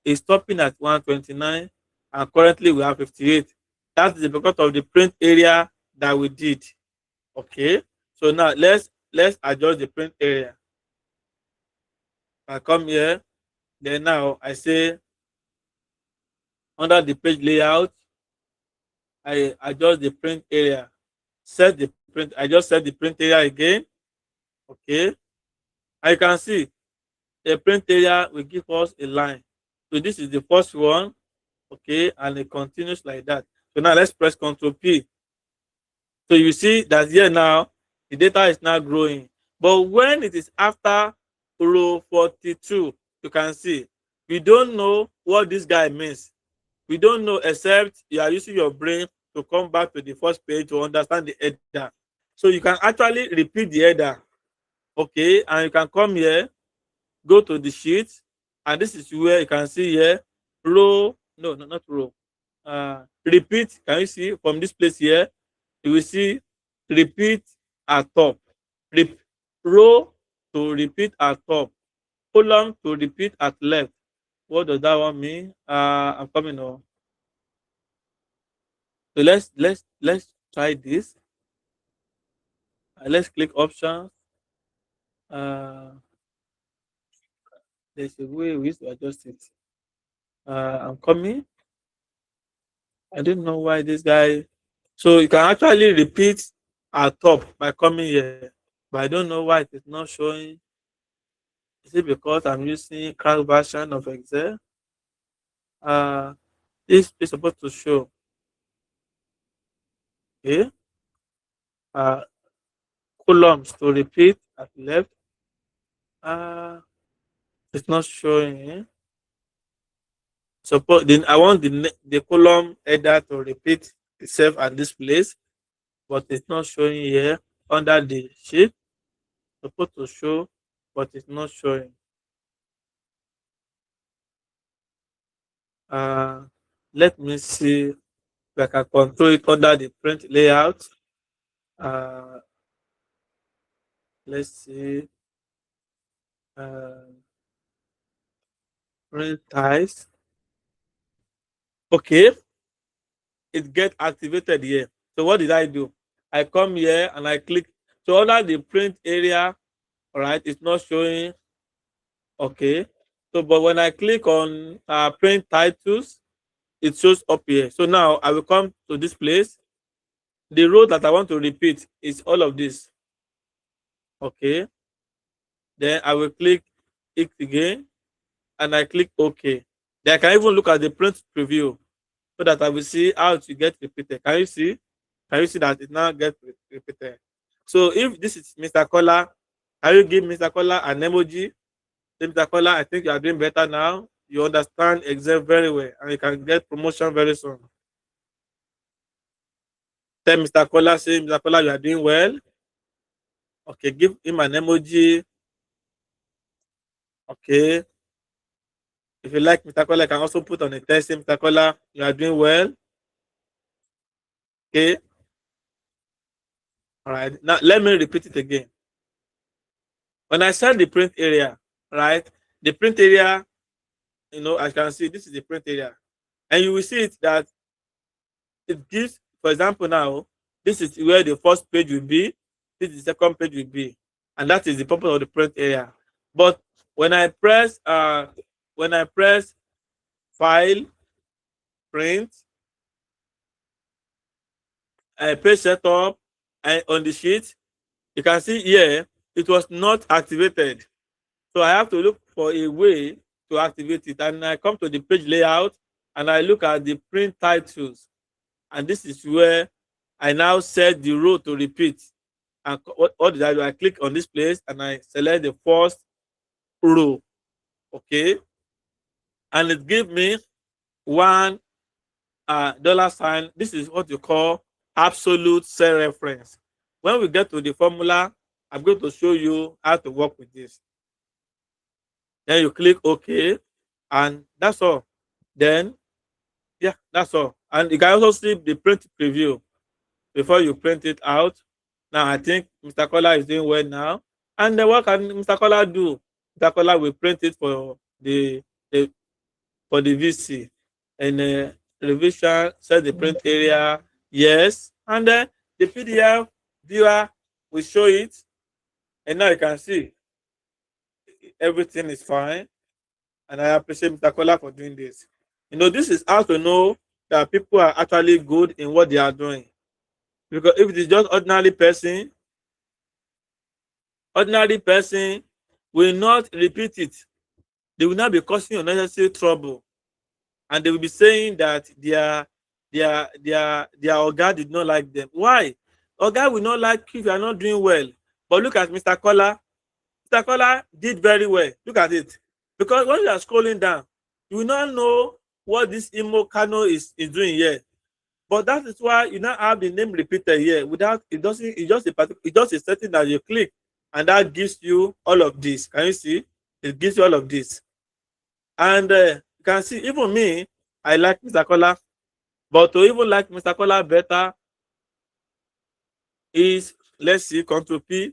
is stopping at 129 and currently we have 58. That's because of the print area that we did. Okay. So now let's adjust the print area. I come here, then now I say under the page layout, I adjust the print area. I just set the print area again. Okay. I can see the print area will give us a line. So this is the first one. Okay, and it continues like that. So now let's press Ctrl P. So you see that here now the data is now growing. But when it is after row 42, you can see we don't know what this guy means. We don't know except you are using your brain to come back to the first page to understand the header. So you can actually repeat the header. Okay, and you can come here, go to the sheet, and this is where you can see here row, no, not row. Repeat. Can you see from this place here? You will see repeat at top. Row to repeat at top. Column to repeat at left. What does that one mean? I'm coming on. So let's try this. Let's click options. There's a way we used to adjust it. I'm coming. I don't know why this guy. So you can actually repeat at top by coming here, but I don't know why it is not showing. Is it because I'm using crack version of Excel? Uh, this is supposed to show. Okay. columns to repeat at left. It's not showing. Suppose then I want the column header to repeat itself at this place, but it's not showing here under the sheet. Supposed to show, but it's not showing. Uh, Let me see if I can control it under the print layout. Uh, let's see. Print types. Okay, it get activated here. So what did I do? I come here and I click. So under the print area, all right, it's not showing. Okay. So but when I click on print titles, it shows up here. So now I will come to this place. The row that I want to repeat is all of this. Okay. Then I will click it again and I click OK. Then I can even look at the print preview so that I will see how to get repeated. Can you see? Can you see that it now gets repeated? So if this is Mr. Kola, can you give Mr. Kola an emoji? Say, Mr. Kola, I think you are doing better now. You understand Excel very well and you can get promotion very soon. Tell Mr. Kola, say, Mr. Kola, you are doing well. Okay, give him an emoji. Okay. If you like Mr. Kola, I can also put on a test. Say, Mr. Kola, you are doing well. Okay. All right. Now let me repeat it again. When I set the print area, right? The print area, I can see this is the print area. And you will see it that it gives, for example, now, this is where the first page will be, this is the second page will be. And that is the purpose of the print area. But when I press file, print, I press setup, and on the sheet, you can see here it was not activated. So I have to look for a way to activate it. And I come to the page layout and I look at the print titles. And this is where I now set the row to repeat. And what did I do? I click on this place and I select the first row. Okay. And it gives me one dollar sign. This is what you call absolute cell reference. When we get to the formula, I'm going to show you how to work with this. Then you click OK, and that's all. Then, yeah, that's all. And you can also see the print preview before you print it out. Now, I think Mr. Kola is doing well now. And then what can Mr. Kola do? Mr. Kola will print it for the VC. And revision, set the print area, yes. And then the PDF viewer will show it. And now you can see everything is fine. And I appreciate Mr. Kola for doing this. This is how to know that people are actually good in what they are doing. Because if it is just ordinary person will not repeat it. They will not be causing unnecessary trouble. And they will be saying that their Oga did not like them. Why? Oga will not like you if you are not doing well. But look at Mr. Kola. Mr. Kola did very well. Look at it. Because when you are scrolling down, you will not know what this Imo Kano is doing here. But that is why you now have the name repeated here. Without it doesn't, it's just a setting that you click, and that gives you all of this. Can you see? It gives you all of this. And you can see, even me, I like Mr. Kola. But to even like Mr. Kola better is, let's see, Control P.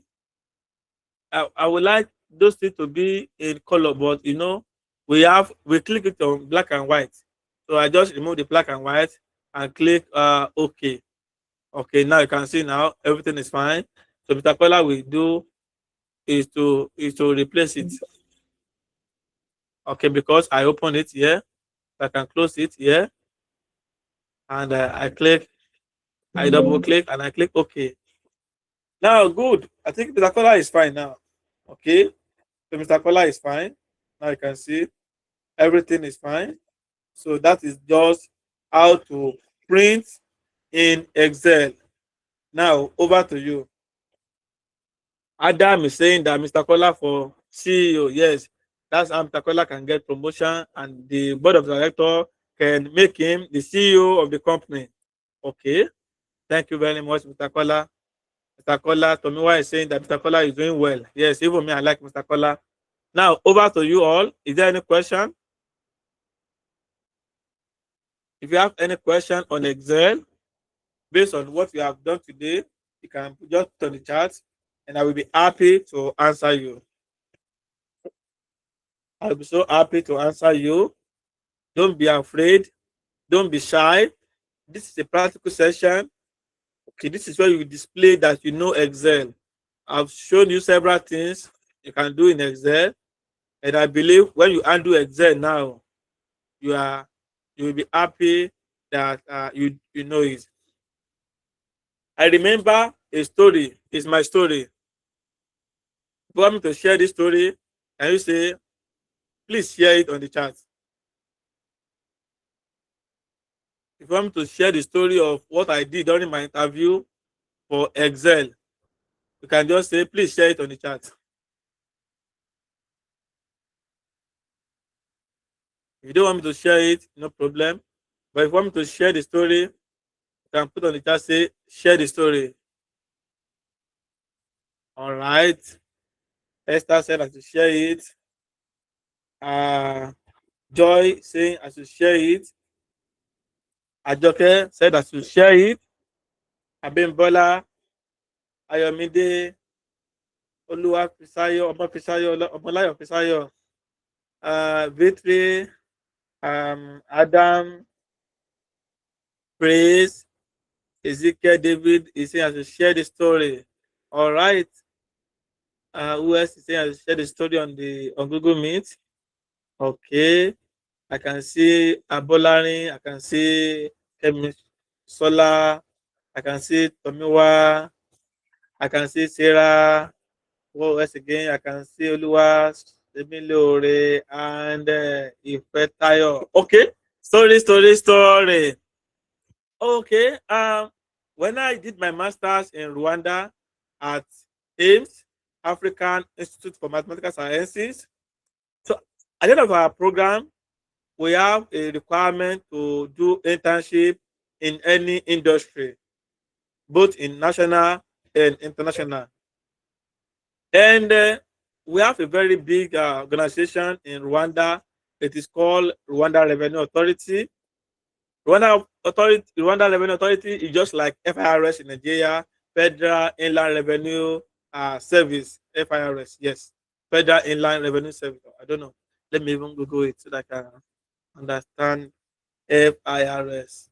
I would like those things to be in color, but we click it on black and white. So I just remove the black and white and click OK. Okay, now you can see now everything is fine. So Mr. Kola will do is to replace it. Okay, because I open it here, I can close it here, and I double click, and I click OK. Now, good. I think Mr. Kola is fine now. Okay, so Mr. Kola is fine. Now you can see everything is fine. So that is just how to print in Excel. Now over to you. Adam is saying that Mr. Kola for CEO. Yes, that's how Mr. Kola can get promotion, and the board of director can make him the CEO of the company. Okay, thank you very much, Mr. Kola. Mr. Kola, Tomiwa is saying that Mr. Kola is doing well. Yes, even me, I like Mr. Kola. Now, over to you all. Is there any question? If you have any question on Excel based on what you have done today, you can just put on the chat and I will be happy to answer you. I'll be so happy to answer you. Don't be afraid. Don't be shy. This is a practical session. Okay, this is where you display that you know Excel. I've shown you several things you can do in Excel, and I believe when you undo Excel now, you are you will be happy that you know it. I remember a story. It's my story. If you want me to share this story, and you say, please share it on the chat. If you want me to share the story of what I did during my interview for Excel, you can just say, please share it on the chat. If you don't want me to share it, no problem. But if you want me to share the story, you can put on the chat, say, share the story. All right. Esther said I should share it. Joy saying I should share it. Ajoke said I should share it. Abimbola, Ayomide, Oluwa Fisayo, Omo Fisayo, Omolayo Fisayo, Victory, Adam, Praise, Ezekiel, David is saying I should share the story. All right. Who else is saying I should share the story on Google Meet? Okay. I can see Abolari, I can see Kemi Sola, I can see Tomiwa, I can see Sarah. What else again? I can see Oluwa, Emilore, and Ifetayo. Okay. Story. Okay. When I did my master's in Rwanda at AIMS, African Institute for Mathematical Sciences. So at the end of our program, we have a requirement to do internship in any industry, both in national and international. And we have a very big organization in Rwanda. It is called Rwanda Revenue Authority. Rwanda Revenue Authority is just like FIRS in Nigeria, Federal Inland Revenue Service. FIRS, yes, Federal Inland Revenue Service. I don't know. Let me even Google it so that I can understand FIRS.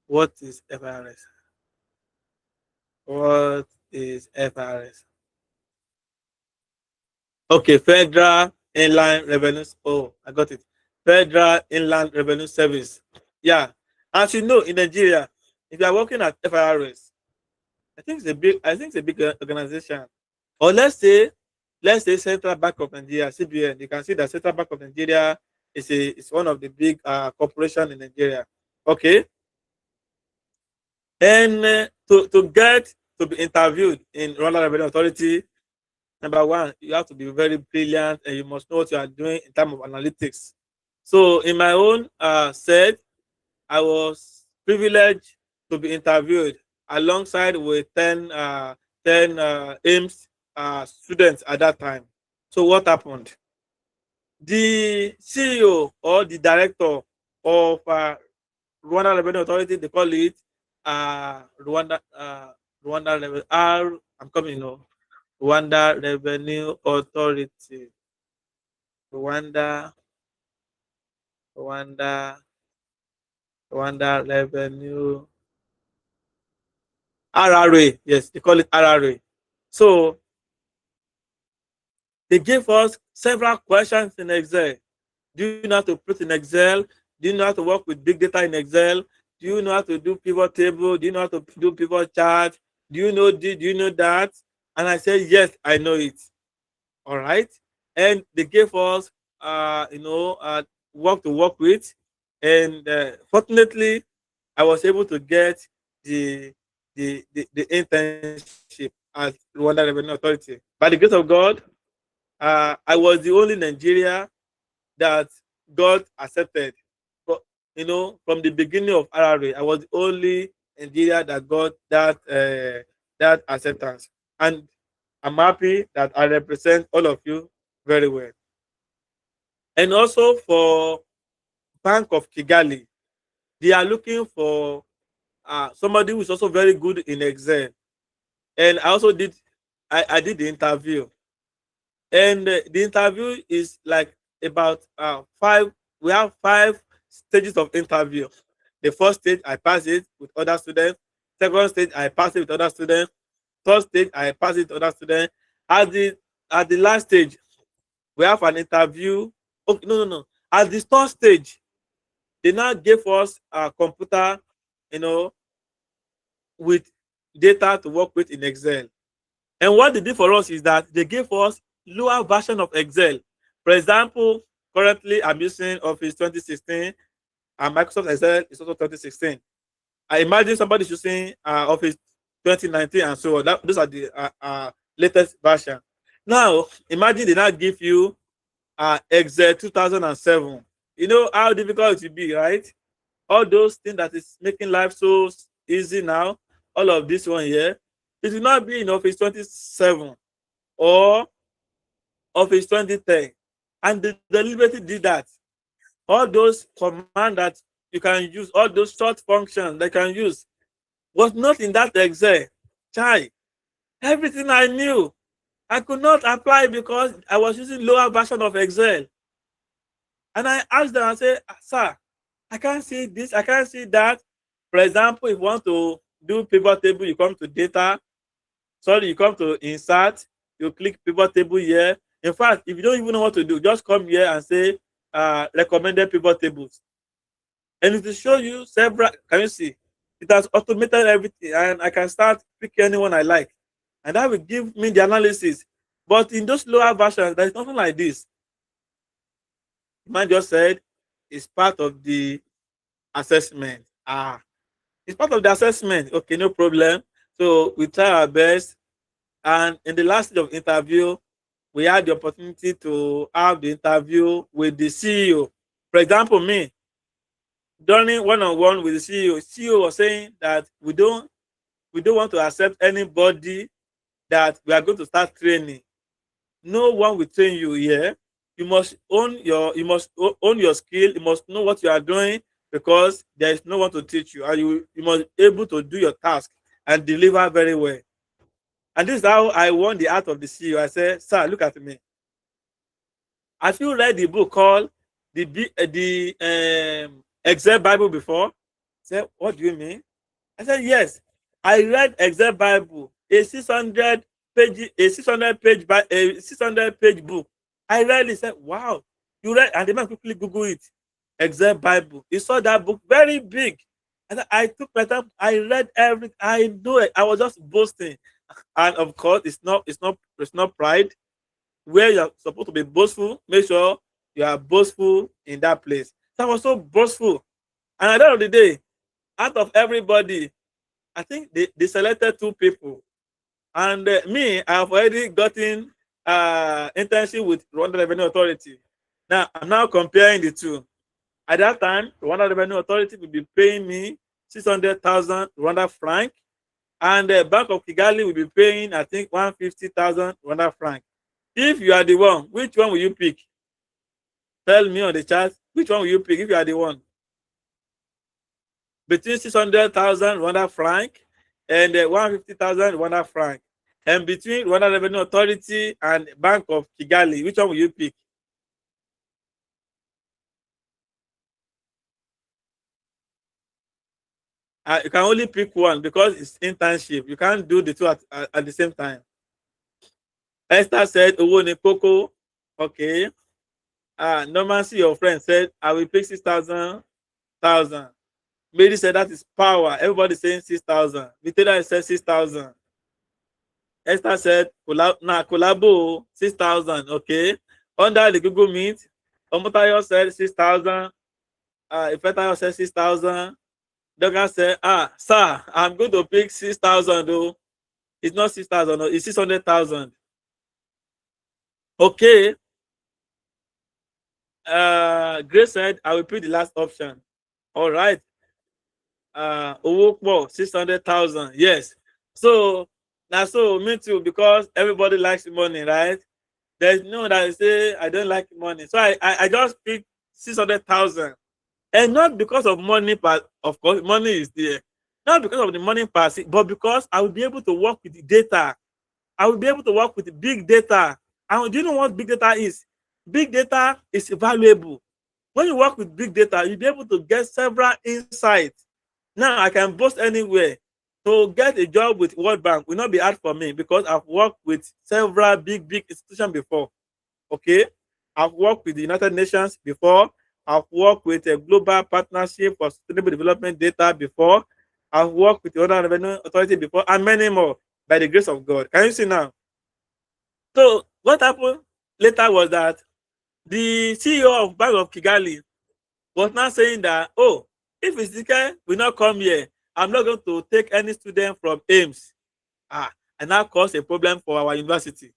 What is FIRS? What is FIRS? Okay, Federal Inland Revenue. Oh, I got it. Federal Inland Revenue Service. Yeah, as you know, in Nigeria, if you are working at FIRS, I think it's a big organization. Or let's say Central Bank of Nigeria, CBN. You can see that Central Bank of Nigeria is one of the big corporation in Nigeria. Okay, and to get to be interviewed in Rwanda Revenue Authority, number one, you have to be very brilliant and you must know what you are doing in terms of analytics. So in my own set, I was privileged to be interviewed alongside with 10 AIMS students at that time. So what happened? The CEO or the director of Rwanda Revenue Authority, they call it Rwanda Revenue. I'm coming, Rwanda Revenue Authority. Rwanda, Rwanda, Rwanda Revenue. RRA. Yes, they call it RRA. So they gave us several questions in Excel. Do you know how to put in Excel? Do you know how to work with big data in Excel? Do you know how to do pivot table? Do you know how to do pivot chart? Do you know this? Do you know that? And I said, yes, I know it. All right. And they gave us, work to work with. And fortunately, I was able to get the internship at Rwanda Revenue Authority. By the grace of God, I was the only Nigeria that God accepted. From the beginning of RRA, I was the only Nigeria that got that acceptance, and I'm happy that I represent all of you very well. And also for Bank of Kigali, they are looking for somebody who is also very good in Excel. And I did the interview, and the interview is like about five. We have 5 stages of interview. The first stage I pass it with other students. Second stage I pass it with other students. Third stage I pass it with other students. At the last stage we have an interview. Okay, no. At the third stage they now gave us a computer, you know, with data to work with in Excel. And what they did for us is that they gave us lower version of Excel. For example, currently I'm using Office 2016 and Microsoft Excel is also 2016. I imagine somebody using Office 2019 and so on. Those are the latest version. Now, imagine they now give you Excel 2007. You know how difficult it will be, right? All those things that is making life so easy now, all of this one here, it will not be in Office 27 or Office 2010. And they deliberately did that. All those commands that you can use, all those short functions they can use, was not in that Excel. Chai, everything I knew, I could not apply because I was using lower version of Excel. And I asked them, I said, sir, I can't see this, I can't see that. For example, if you want to do pivot table, you come to data. Sorry, you come to insert, you click pivot table here. In fact, if you don't even know what to do, just come here and say recommended pivot tables. And it will show you several. Can you see? It has automated everything, and I can start picking anyone I like. And that will give me the analysis. But in those lower versions, there is nothing like this. The man just said it's part of the assessment. It's part of the assessment. Okay, no problem. So we try our best. And in the last stage of interview, we had the opportunity to have the interview with the CEO. For example, me, during one-on-one with the CEO was saying that we don't want to accept anybody that we are going to start training. No one will train you here. You must own your skill. You must know what you are doing because there is no one to teach you, and you must be able to do your task and deliver very well. And this is how I won the heart of the CEO. I said, sir, look at me. Have you read the book called the Excel Bible before? I said, what do you mean? I said, yes. I read Excel Bible, a 600 page book. I read it, said, wow. You read, and the man quickly Google it. Excel Bible. He saw that book very big. And I took my time, I read everything. I know it. I was just boasting. And of course, it's not pride. Where you're supposed to be boastful, make sure you are boastful in that place. So I was so boastful. And at the end of the day, out of everybody, I think they selected 2 people. And me, I have already gotten internship with Rwanda Revenue Authority. Now, I'm now comparing the two. At that time, Rwanda Revenue Authority will be paying me 600,000 Rwanda franc. And the Bank of Kigali will be paying, I think, 150,000 Rwanda franc. If you are the one, which one will you pick? Tell me on the chat, which one will you pick if you are the one? Between 600,000 Rwanda franc and 150,000 Rwanda franc. And between Rwanda Revenue Authority and Bank of Kigali, which one will you pick? You can only pick one because it's internship. You can't do the two at the same time. Esther said, Owo ni koko. Okay. Normancy, your friend, said, I will pick 6,000. Mary said, that is power. Everybody saying 6,000. Victoria said 6,000. Esther said, collabo 6,000. Okay. Under the Google Meet, Omotayo said 6,000. Ifetayo said 6,000. Doctor said, sir, I'm going to pick 6,000. Oh, it's not 6,000. No, it's 600,000. Okay. Grace said, I will pick the last option. All right. Owó 600,000. Yes. So now, so me too, because everybody likes money, right? There's no that say I don't like money. So I just pick 600,000. And not because of money, but of course, money is there. Not because of the money per se, but because I will be able to work with the data. I will be able to work with big data. And do you know what big data is? Big data is valuable. When you work with big data, you'll be able to get several insights. Now I can boast anywhere. To get a job with World Bank will not be hard for me because I've worked with several big institutions before. Okay, I've worked with the United Nations before. I've worked with a global partnership for sustainable development data before. I've worked with the other revenue authority before, and many more by the grace of God. Can you see now? So what happened later was that the CEO of Bank of Kigali was now saying that, oh, if Izike will not come here, I'm not going to take any student from Ames. And that caused a problem for our university.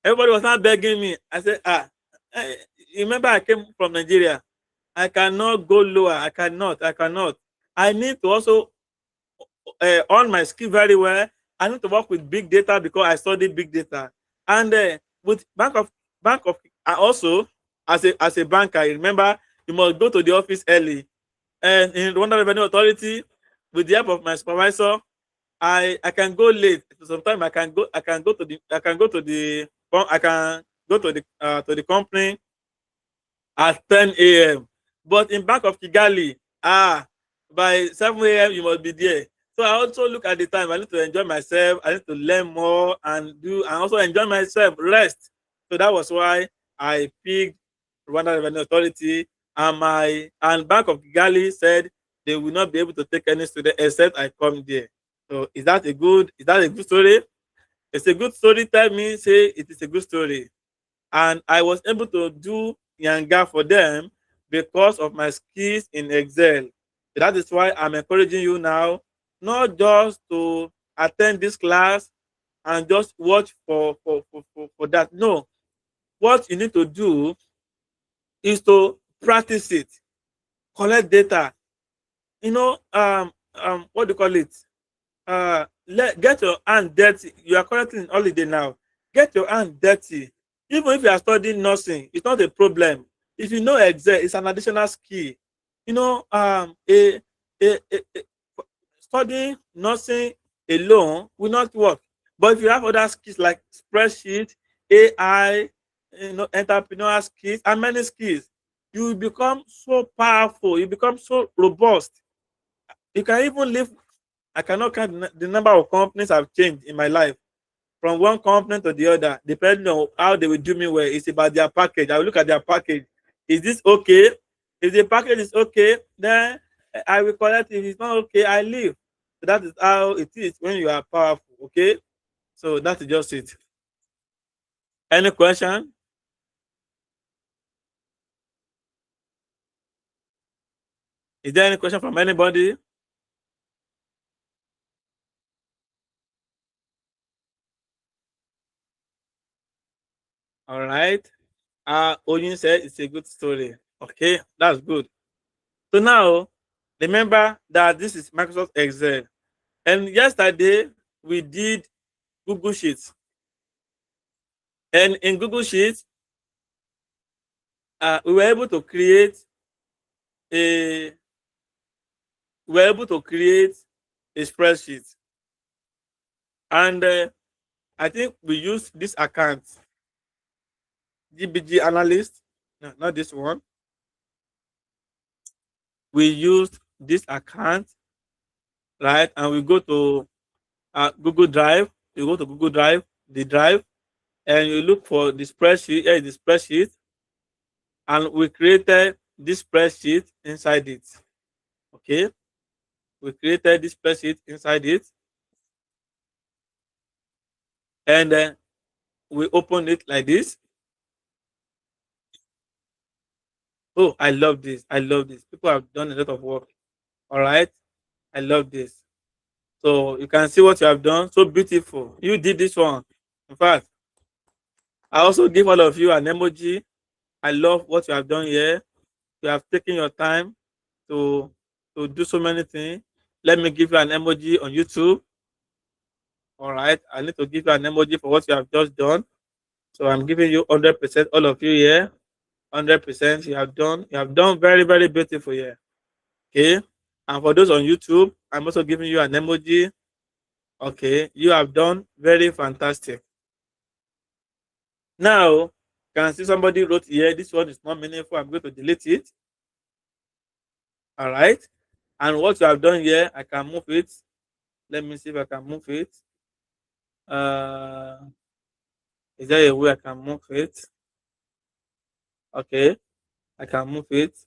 Everybody was not begging me. I said, remember I came from Nigeria. I cannot go lower. I cannot. I need to also on my skill very well. I need to work with big data because I studied big data. And with Bank of I also as a banker, remember you must go to the office early. And in Rwanda Revenue Authority, with the help of my supervisor, I can go late. Sometimes I can go to the company at 10 a.m. But in Bank of Kigali, by 7 a.m. you must be there. So I also look at the time. I need to enjoy myself. I need to learn more and also enjoy myself, rest. So that was why I picked Rwanda Revenue Authority, and Bank of Kigali said they will not be able to take any student except I come there. So is that a good story? It's a good story. Tell me, say it is a good story. And I was able to do Yanga for them because of my skills in Excel. That is why I'm encouraging you now, not just to attend this class and just watch for that. No, what you need to do is to practice it, collect data. What do you call it? Get your hand dirty. You are currently in holiday now. Get your hand dirty. Even if you are studying nursing, it's not a problem. If you know Excel, it's an additional skill. You know, studying nursing alone will not work. But if you have other skills like spreadsheet, AI, entrepreneurial skills, and many skills, you will become so powerful. You become so robust. You can even live. I cannot count the number of companies I've changed in my life from one company to the other, depending on how they will do me well. It's about their package. I will look at their package. Is this okay? If the package is okay, then I will collect. If it's not okay, I leave. So that is how it is when you are powerful. Okay. So that is just it. Any question? Is there any question from anybody? All right. Oyin said it's a good story. Okay, that's good. So now, remember that this is Microsoft Excel. And yesterday, we did Google Sheets. And in Google Sheets, we were able to create a spreadsheet. And I think we used this account, GBG Analyst. No, not this one. We used this account, right? And we go to Google Drive. You go to Google Drive, the drive, and you look for the spreadsheet. Here is the spreadsheet, and we created this spreadsheet inside it. Okay, we created this spreadsheet inside it, and then we open it like this. Oh, I love this. I love this. People have done a lot of work. All right. I love this. So you can see what you have done. So beautiful. You did this one. In fact, I also give all of you an emoji. I love what you have done here. You have taken your time to do so many things. Let me give you an emoji on YouTube. All right. I need to give you an emoji for what you have just done. So I'm giving you 100%, all of you here. 100%. You have done very, very beautiful here. Okay. And for those on YouTube, I'm also giving you an emoji. Okay. You have done very fantastic. Now, can see somebody wrote here, this one is not meaningful. I'm going to delete it. All right. And what you have done here, I can move it. Let me see if I can move it. Uh, is there a way I can move it? Okay. I can move it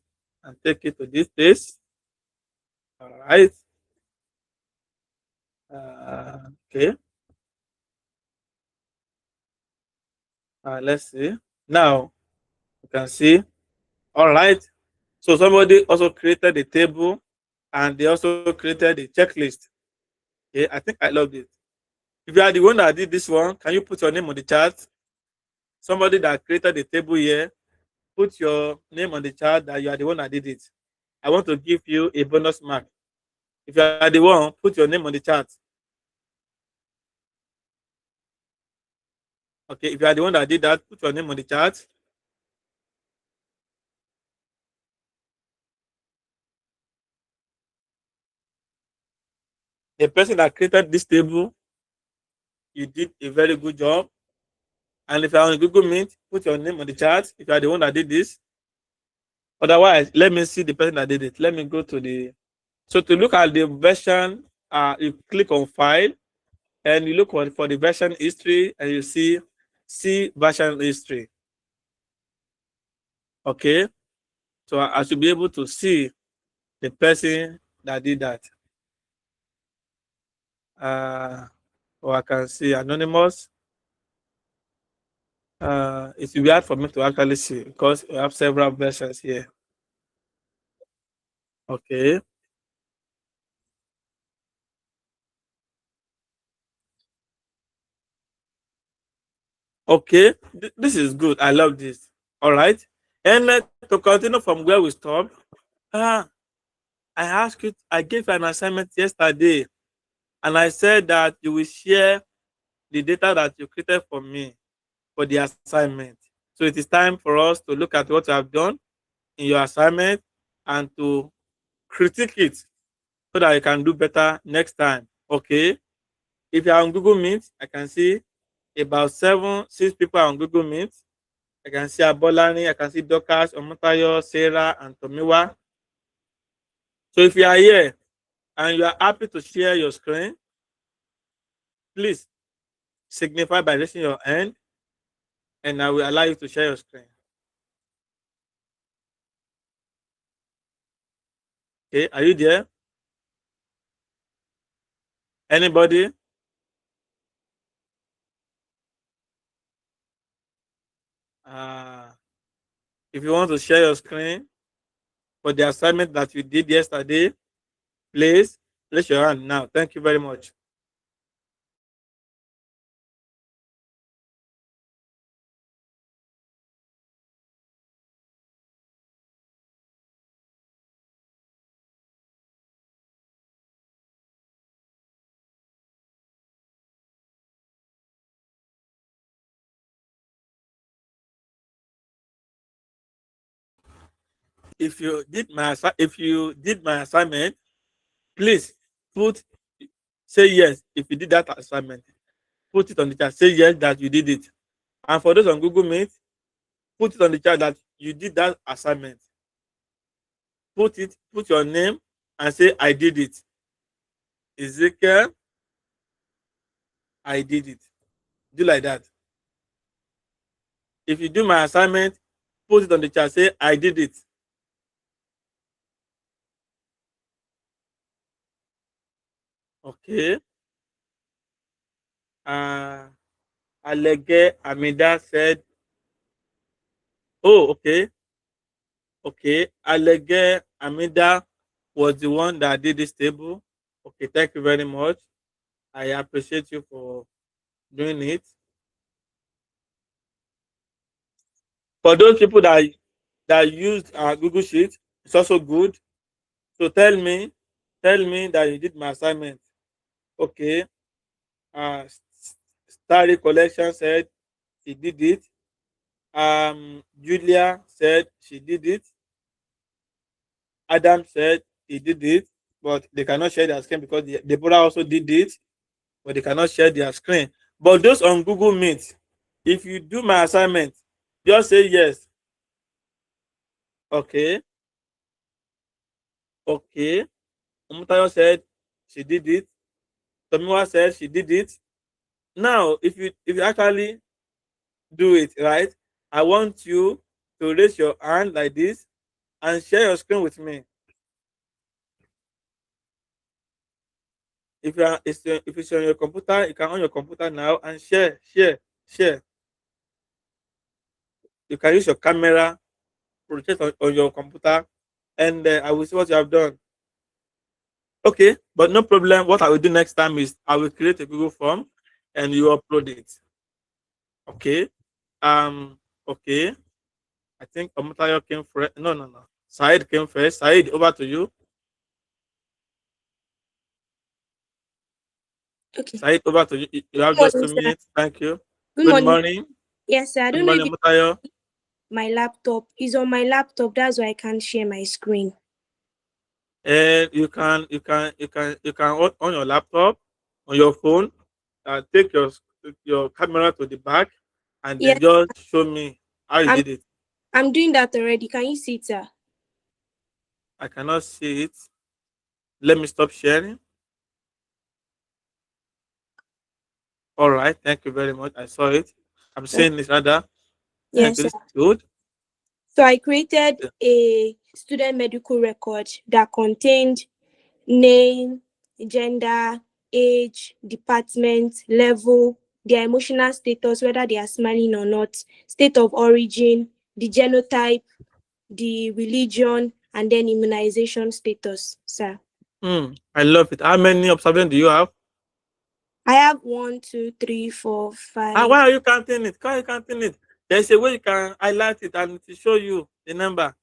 and take it to this place. All right. Okay. Let's see. Now you can see. All right. So somebody also created a table and they also created a checklist. Okay. I think I love it. If you are the one that did this one, can you put your name on the chart? Somebody that created the table here, put your name on the chart that you are the one that did it. I want to give you a bonus mark. If you are the one, put your name on the chart. Okay, if you are the one that did that, put your name on the chart. The person that created this table, you did a very good job. And if you are on Google Meet, put your name on the chart if you are the one that did this. Otherwise, let me see the person that did it. Let me go to the. So to look at the version, you click on File and you look for the version history and you see version history. Okay, so I should be able to see the person that did that. Or I can see anonymous. It will be hard for me to actually see because we have several versions here. Okay. Okay, this is good. I love this. All right. And to continue from where we stopped, uh, I asked you, I gave you an assignment yesterday, and I said that you will share the data that you created for me for the assignment. So it is time for us to look at what you have done in your assignment and to critique it so that you can do better next time. Okay. If you are on Google Meet, I can see about 6 people are on Google Meet. I can see Abolani, I can see Dorcas, Omotayo, Sarah, and Tomiwa. So if you are here and you are happy to share your screen, please signify by raising your hand and I will allow you to share your screen. Okay, are you there? Anybody? Uh, if you want to share your screen for the assignment that you did yesterday, please raise your hand now. Thank you very much. If you did my assignment, please put say yes if you did that assignment. Put it on the chat. Say yes that you did it. And for those on Google Meet, put it on the chat that you did that assignment. Put your name and say I did it. Ezekiel, I did it. Do like that. If you do my assignment, put it on the chat. Say I did it. Okay. Alege Amida said, oh, okay. Okay. Alege Amida was the one that did this table. Okay, thank you very much. I appreciate you for doing it. For those people that used Google Sheet, it's also good. So tell me that you did my assignment. Okay. Uh, Starry Collection said she did it. Julia said she did it. Adam said he did it, but they cannot share their screen because the brother also did it, but they cannot share their screen. But those on Google Meet, if you do my assignment, just say yes. Okay. Okay. Umutayo said she did it. Tomiwa said she did it. Now, if you actually do it right, I want you to raise your hand like this and share your screen with me. If it's on your computer, you can on your computer now and share. You can use your camera, project on your computer, and I will see what you have done. Okay, but no problem. What I will do next time is I will create a Google form and you upload it. Okay. Um. Okay. I think Omutayo came first. No, no, no. Said came first. Said, over to you. Okay. Said, over to you. You have Good just morning, 2 sir. minutes. Thank you. Good Good morning. morning. Yes, sir. I Good don't know if morning, it's Omutayo. my laptop. It's on my laptop. That's why I can't share my screen. And you can on your laptop, on your phone, take your camera to the back, and then Yes, just show me how you I'm did it. I'm doing that already. Can you see it, sir? I cannot see it. Let me stop sharing. All right, thank you very much. I saw it. I'm Oh, seeing it rather. Thank yes, you. sir. This is good. So I created a student medical record that contained name, gender, age, department, level, their emotional status, whether they are smiling or not, state of origin, the genotype, the religion, and then immunization status, sir. I love it. How many observations do you have? I have 1, 2, 3, 4, Why 5. are you counting it? Why are you counting it? There's a way you can highlight it and it will show you the number.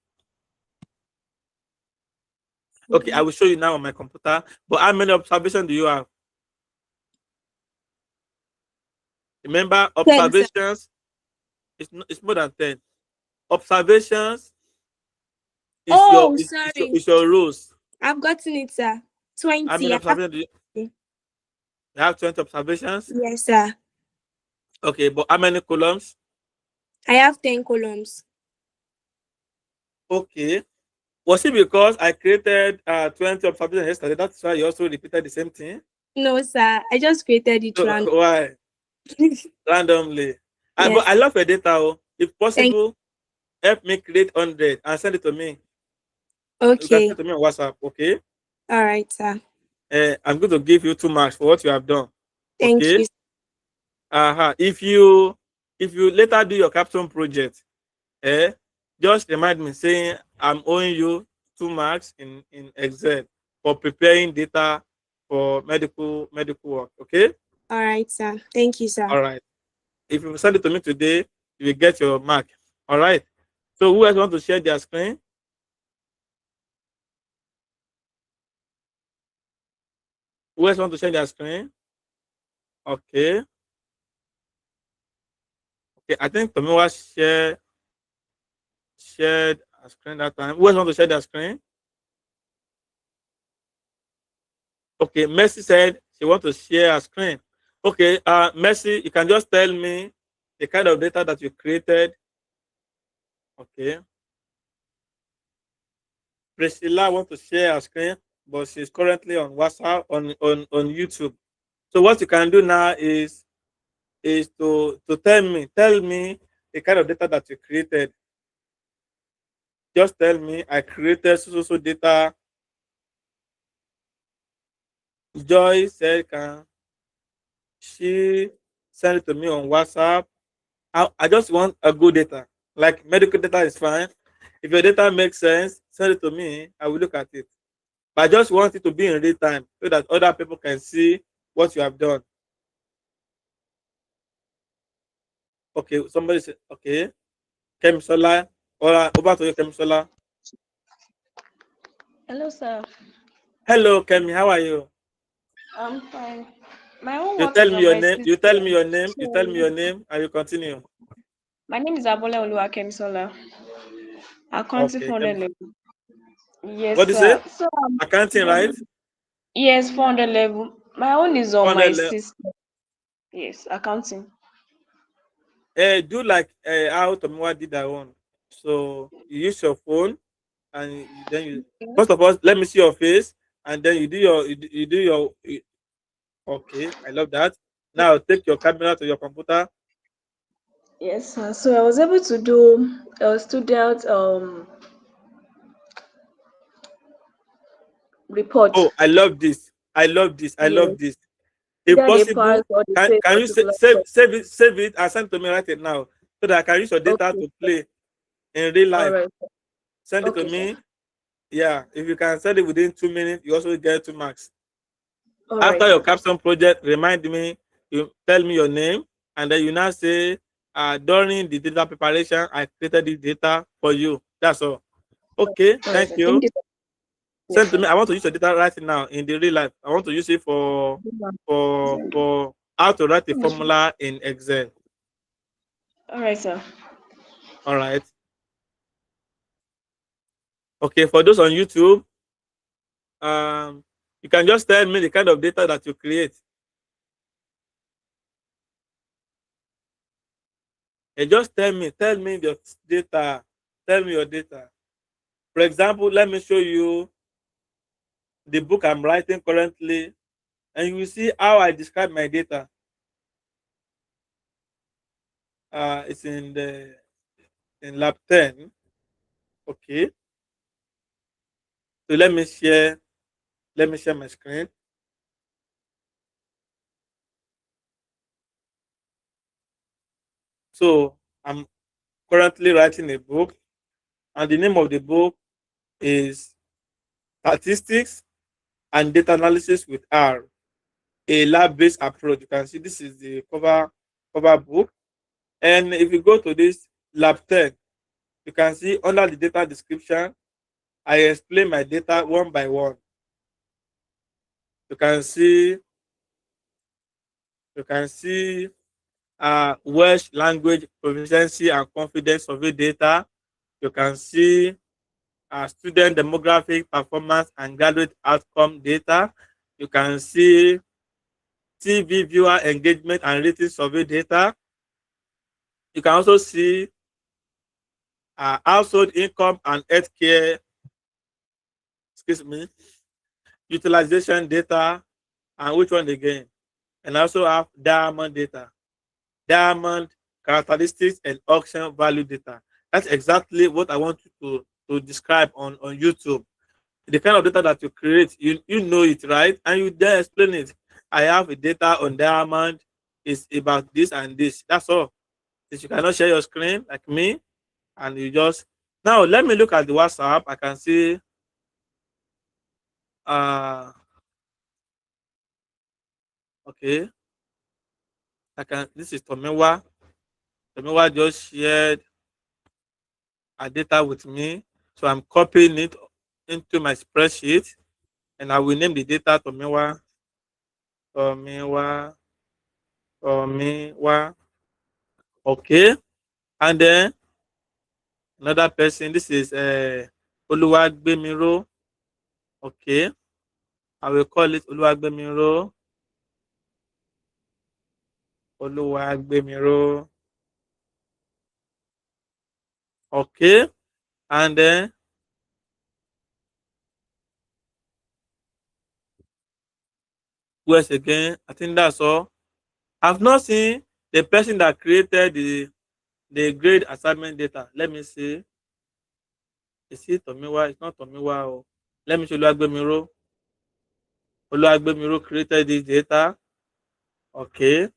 Okay, I will show you now on my computer. But how many observations do you have? Remember, 10, sir. observations it's more than 10. Observations is your Oh, is, is your sorry. is your rows. I've gotten it, sir. How 20. many I have observations do you, 20. you have? 20 observations. Yes, sir. Okay, but how many columns? I have 10 columns. Okay. Was it because I created 20 observations yesterday? That's why you also repeated the same thing? No, sir. I just created it So, random. why? Randomly. But Yes. I love your data. Oh. If Thank possible, help me create 100 and send it to me. You can Okay. send it to me on WhatsApp, okay? All right, sir. I'm going to give you 2 marks for what you have done. Thank Okay? you. If you later do your capstone project, eh, just remind me saying I'm owing you 2 marks in Excel for preparing data for medical work. Okay? All right, sir. Thank you, sir. All right. If you send it to me today, you will get your mark. All right. So who else want to share their screen? Who else want to share their screen? Okay. Okay. I think Tomiwa shared a screen that time. Who else want to share their screen? Okay. Mercy said she want to share a screen. Okay. Mercy, you can just tell me the kind of data that you created. Okay. Priscilla want to share a screen, but she's currently on WhatsApp on YouTube. So what you can do now is to tell me the kind of data that you created. Just tell me I created so data. Joy said, can she send it to me on WhatsApp? I just want a good data. Like medical data is fine. If your data makes sense, send it to me. I will look at it. But I just want it to be in real time so that other people can see what you have done. Okay, somebody said, okay. Kemisola, over to you, Kemisola. Hello, sir. Hello, Kemi, how are you? I'm fine. My own You work tell is me on your my name, you tell me system. your name, you tell me So your name, and you continue. my name is Abola Oluwakemisola. Accounting Okay, 400 Kemi. level. Yes, What do you say? sir. So Accounting, right? yes, 400 level. My own is on my 100 level. system. Yes, accounting. Do like how Tomiwa did that one. So you use your phone and then you Okay. first of all let me see your face and then you do your okay, I love that. Now take your camera to your computer. Yes, sir. So I was able to do a student report. Oh, I love this. I love this. I love Yes, this. If either they pass possible, or they fail can you particular test. save it and send to me right now so that I can use your data Okay. to play in real All life. right. Send it to Okay, sir. me. Yeah, if you can send it within 2 minutes, you also get 2 marks. All right, After your sir. capstone project, remind me, you tell me your name, and then you now say, during the data preparation, I created this data for you. That's all. Okay, All right, thank sir. Thank you. you, sir. Yes, Send to sir. me. I want to use your data right now in the real life. I want to use it for how to write a formula in Excel. All right, sir. All right. Okay, for those on YouTube, um, you can just tell me the kind of data that you create. And just tell me your data. Tell me your data. For example, let me show you the book I'm writing currently, and you will see how I describe my data. It's in lab 10. Okay. So let me share my screen. So I'm currently writing a book, and the name of the book is Statistics and Data Analysis with R, a lab-based approach. You can see this is the cover book. And if you go to this lab 10, you can see under the data description, I explain my data one by one. You can see you can see Welsh language proficiency and confidence survey data. You can see student demographic performance and graduate outcome data. You can see TV viewer engagement and rating survey data. You can also see household income and healthcare, excuse me, utilization data, and which one again? And I also have diamond data, diamond characteristics and auction value data. That's exactly what I want you to describe on YouTube. The kind of data that you create, you know it, right? And you then explain it. I have a data on diamond, is about this and this. That's all. Since you cannot share your screen like me, and you just now let me look at the WhatsApp. I can see uh okay. I can this is Tomewa. Tomewa just shared a data with me. So I'm copying it into my spreadsheet and I will name the data Tomewa, Tomewa. Okay. And then another person, this is Oluwagbemiro. Okay. I will call it Oluwagbemiro. Oluwagbemiro. Okay. And then where's again? I think that's all. I've not seen the person that created the grade assignment data. Let me see. Is it Tomiwa? It's not Tomiwa. Oh. Let me show Oluwagbemiro. Oluwagbemiro created this data. Okay.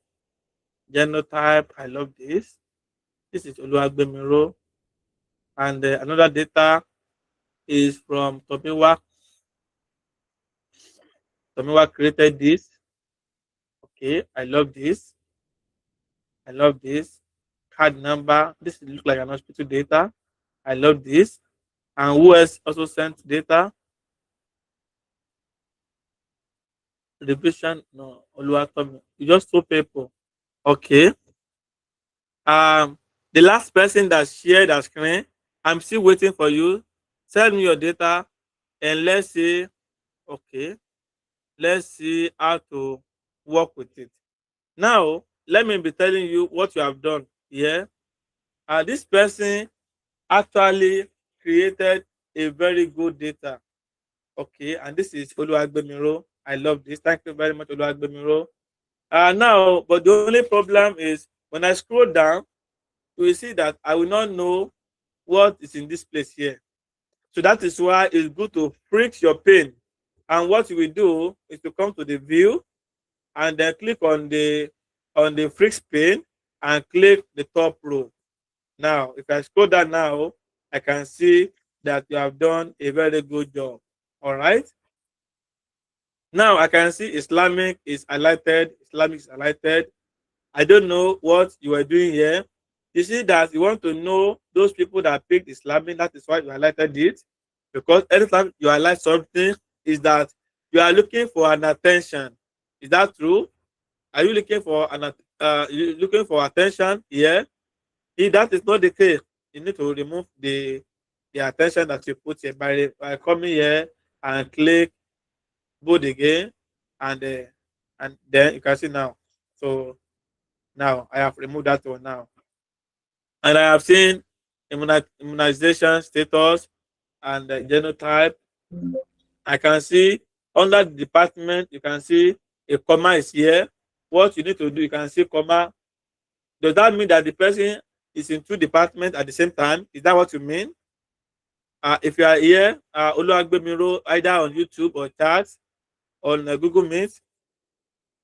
Genotype. I love this. This is Oluwagbemiro. And another data is from Tomiwa. Tomiwa created this. Okay, I love this. I love this. Card number. This looks like an hospital data. I love this. And who else also sent data? Revision. No, Oluwatomi. You just two people. Okay. The last person that shared the screen, I'm still waiting for you. Send me your data and let's see. Okay. Let's see how to work with it. Now, let me be telling you what you have done here. This person actually created a very good data. Okay, and this is Oluwagbemiro. I love this. Thank you very much, Oluwagbemiro. Now, but the only problem is when I scroll down, you will see that I will not know what is in this place here. So that is why it's good to fix your pane. And what you will do is to come to the view and then click on the fix pane and click the top row. Now, if I scroll down now, I can see that you have done a very good job. All right. Now I can see Islamic is highlighted. Islamic is highlighted. I don't know what you are doing here. You see that you want to know those people that picked Islamic. That is why you highlighted it. Because anytime you highlight something, is that you are looking for an attention. Is that true? Are you looking for you looking for attention here? If that is not the case, you need to remove the attention that you put here by coming here and click bold again, and then you can see now. So now I have removed that one now, and I have seen immunization status and genotype. I can see under the department, you can see a comma is here. What you need to do, you can see comma. Does that mean that the person is in two departments at the same time? Is that what you mean? If you are here, Oluwagbemiro, either on YouTube or chat on Google Meet,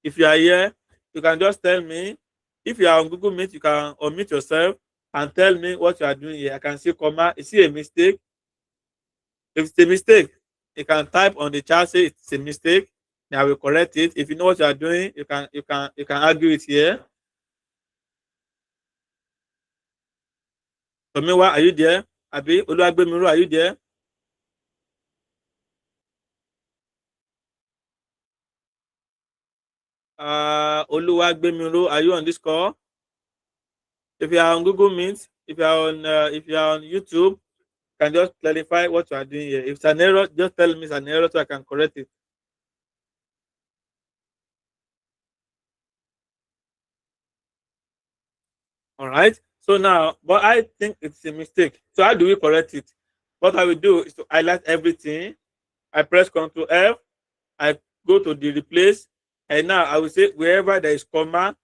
if you are here, you can just tell me. If you are on Google Meet, you can unmute yourself and tell me what you are doing here. I can see comma. Is it a mistake? If it's a mistake, you can type on the chat, say it's a mistake. Then I will correct it. If you know what you are doing, you can argue it here. Tomiwa, are you there? Abi Oluwagbemiro, are you there? Oluwagbemiro, are you on this call? If you are on Google Meet, if you are on YouTube, you can just clarify what you are doing here. If it's an error, just tell me it's an error so I can correct it. All right. So now, but I think it's a mistake. So how do we correct it? What I will do is to highlight everything. I press Ctrl F. I go to the replace, and now I will say wherever there is comma,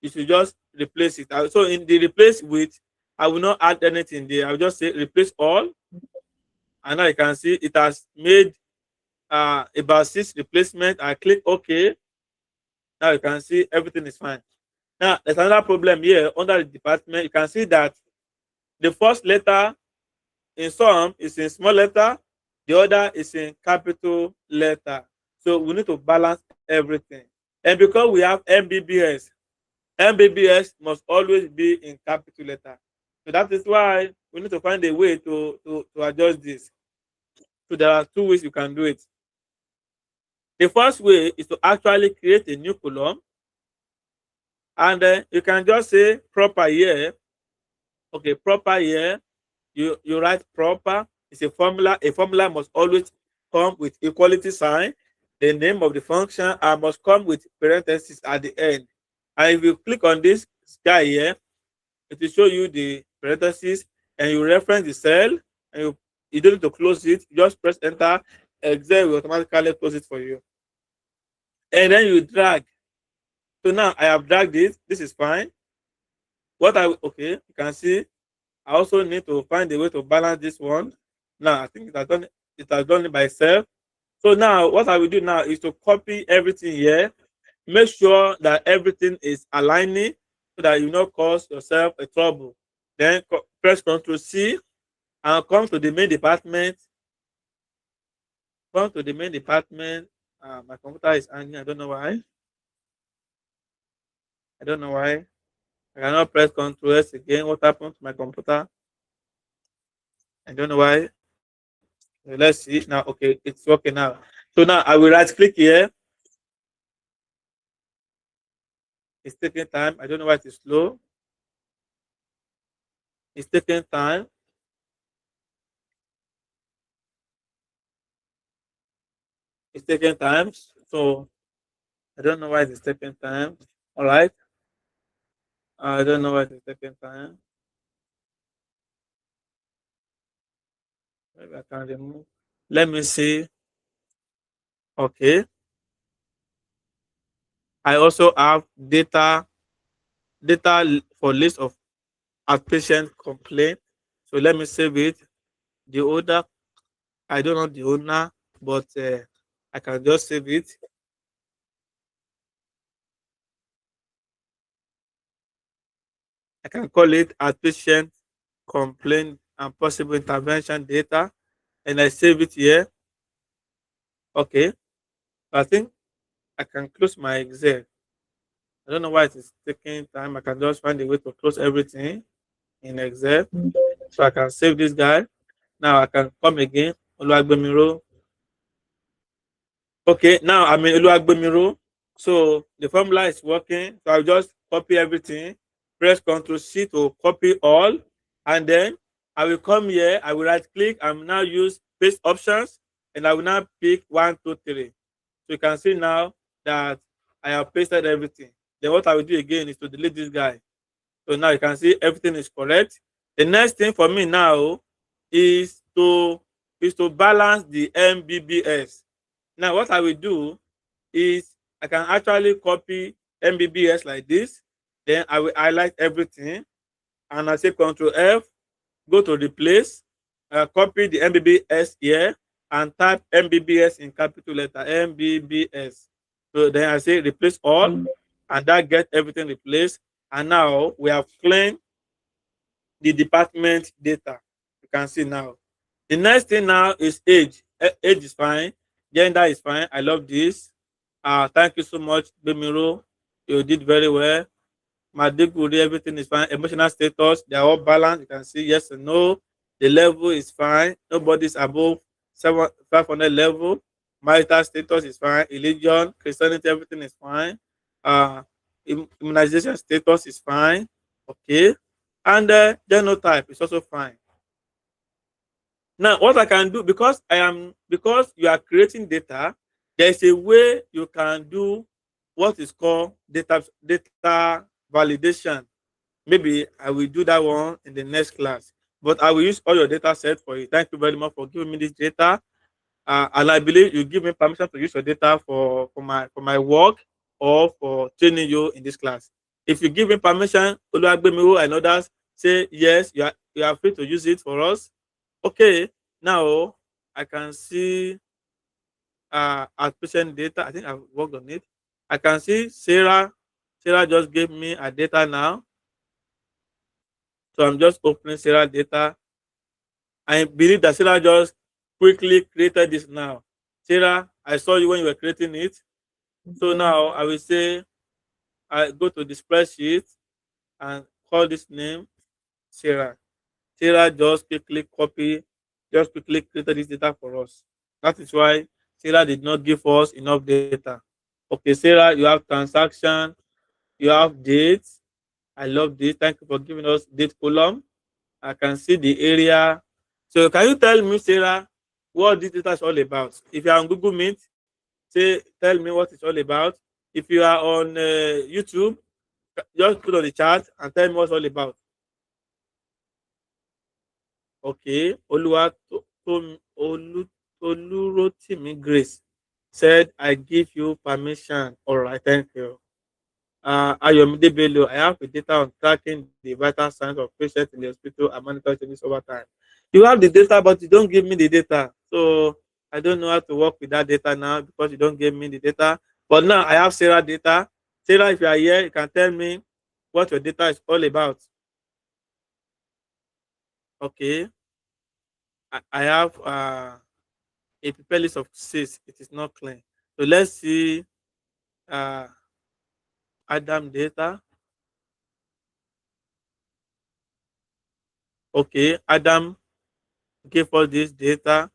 you should just replace it. So in the replace with, I will not add anything there. I will just say replace all, and now you can see it has made about 6 replacement. I click OK. Now you can see everything is fine. Now there's another problem here under the department. You can see that the first letter in some is in small letter, the other is in capital letter. So we need to balance everything. And because we have MBBS must always be in capital letter. So that is why we need to find a way to adjust this. So there are 2 ways you can do it. The first way is to actually create a new column, and then you can just say proper year. Okay, proper year. You write proper. It's a formula. A formula must always come with equality sign. The name of the function must come with parentheses at the end. And if you click on this guy here, it will show you the parentheses, and you reference the cell, and you don't need to close it. You just press enter. Excel will automatically close it for you. And then you drag. So now I have dragged it. This is fine. Okay, you can see I also need to find a way to balance this one. Now I think it has done it by itself. So now what I will do now is to copy everything here. Make sure that everything is aligning so that you not cause yourself a trouble. Then press Ctrl C and come to the main department. Come to the main department My computer is hanging. I don't know why. I don't know why. I cannot press Ctrl S again. What happened to my computer? I don't know why. Let's see now. Okay, it's working now. So now I will right click here. It's taking time. I don't know why it is slow. It's taking time. It's taking time. So I don't know why it's taking time. All right. I don't know why it's taking time. Maybe I can remove. Let me see. Okay. I also have data for list of outpatient complaint. So let me save it. The owner, I don't know the owner, but I can just save it. I can call it outpatient complaint and possible intervention data, and I save it here. Okay. I think I can close my Excel. I don't know why it is taking time. I can just find a way to close everything in Excel. So I can save this guy. Now I can come again. Oluwagbemiro. Okay, now I'm in Oluwagbemiro. So the formula is working. So I'll just copy everything, press Ctrl C to copy all, and then I will come here. I will right click and now use paste options, and I will now pick 1, 2, 3. So you can see now that I have pasted everything. Then what I will do again is to delete this guy. So now you can see everything is correct. The next thing for me now is to balance the MBBS. Now what I will do is I can actually copy MBBS like this. Then I will highlight everything and I say Control F, go to replace, copy the MBBS here and type MBBS in capital letter MBBS. So then I say replace all and that get everything replaced. And now we have cleaned the department data. You can see now. The next thing now is age. Age is fine. Gender is fine. I love this. Thank you so much, Bemiro. You did very well. Madiguri, everything is fine. Emotional status, they are all balanced. You can see yes and no. The level is fine. Nobody's above 500 level. Marital status is fine. Religion, Christianity, everything is fine. Uh, Immunization status is fine. Okay. And genotype is also fine. Now, what I can do, because you are creating data, there is a way you can do what is called data validation. Maybe I will do that one in the next class. But I will use all your data set for you. Thank you very much for giving me this data. And I believe you give me permission to use your data for my work or for training you in this class. If you give me permission, Oluwagbemiru and others say yes, you are free to use it for us. Okay, now I can see outpatient data. I think I've worked on it. I can see Sarah. Sarah just gave me a data now. So I'm just opening Sarah data. I believe that Sarah just quickly created this now. Sarah, I saw you when you were creating it. So now I will say I go to the spreadsheet and call this name Sarah. Sarah just quickly created this data for us. That is why Sarah did not give us enough data. Okay, Sarah, you have transaction, you have dates. I love this. Thank you for giving us date column. I can see the area. So can you tell me, Sarah, what this data is all about? If you are on Google Meet, tell me what it's all about. If you are on YouTube, just put on the chat and tell me what's all about. Okay, Olurotimi Grace said, I give you permission. All right, thank you. Ayomide Bello, I have the data on tracking the vital signs of patients in the hospital and monitor changes over time. You have the data, but you don't give me the data. So I don't know how to work with that data now because you don't give me the data. But now I have Sarah data. Sarah, if you are here, you can tell me what your data is all about. Okay. I have a paper list of 6. It is not clear. So let's see Adam data. Okay, Adam gave us this data.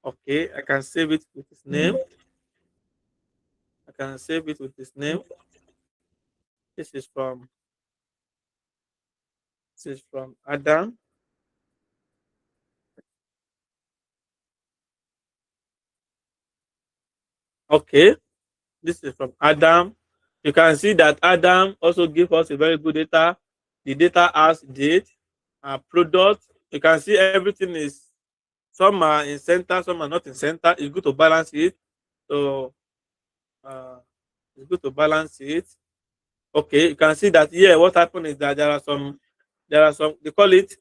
Okay, I can save it with his name. I can save it with his name. This is from Adam. Okay, this is from Adam. You can see that Adam also give us a very good data. The data has date, product. You can see everything is, some are in center, some are not in center. It's good to balance it. So uh, it's good to balance it. Okay, you can see that here what happened is that there are some they call it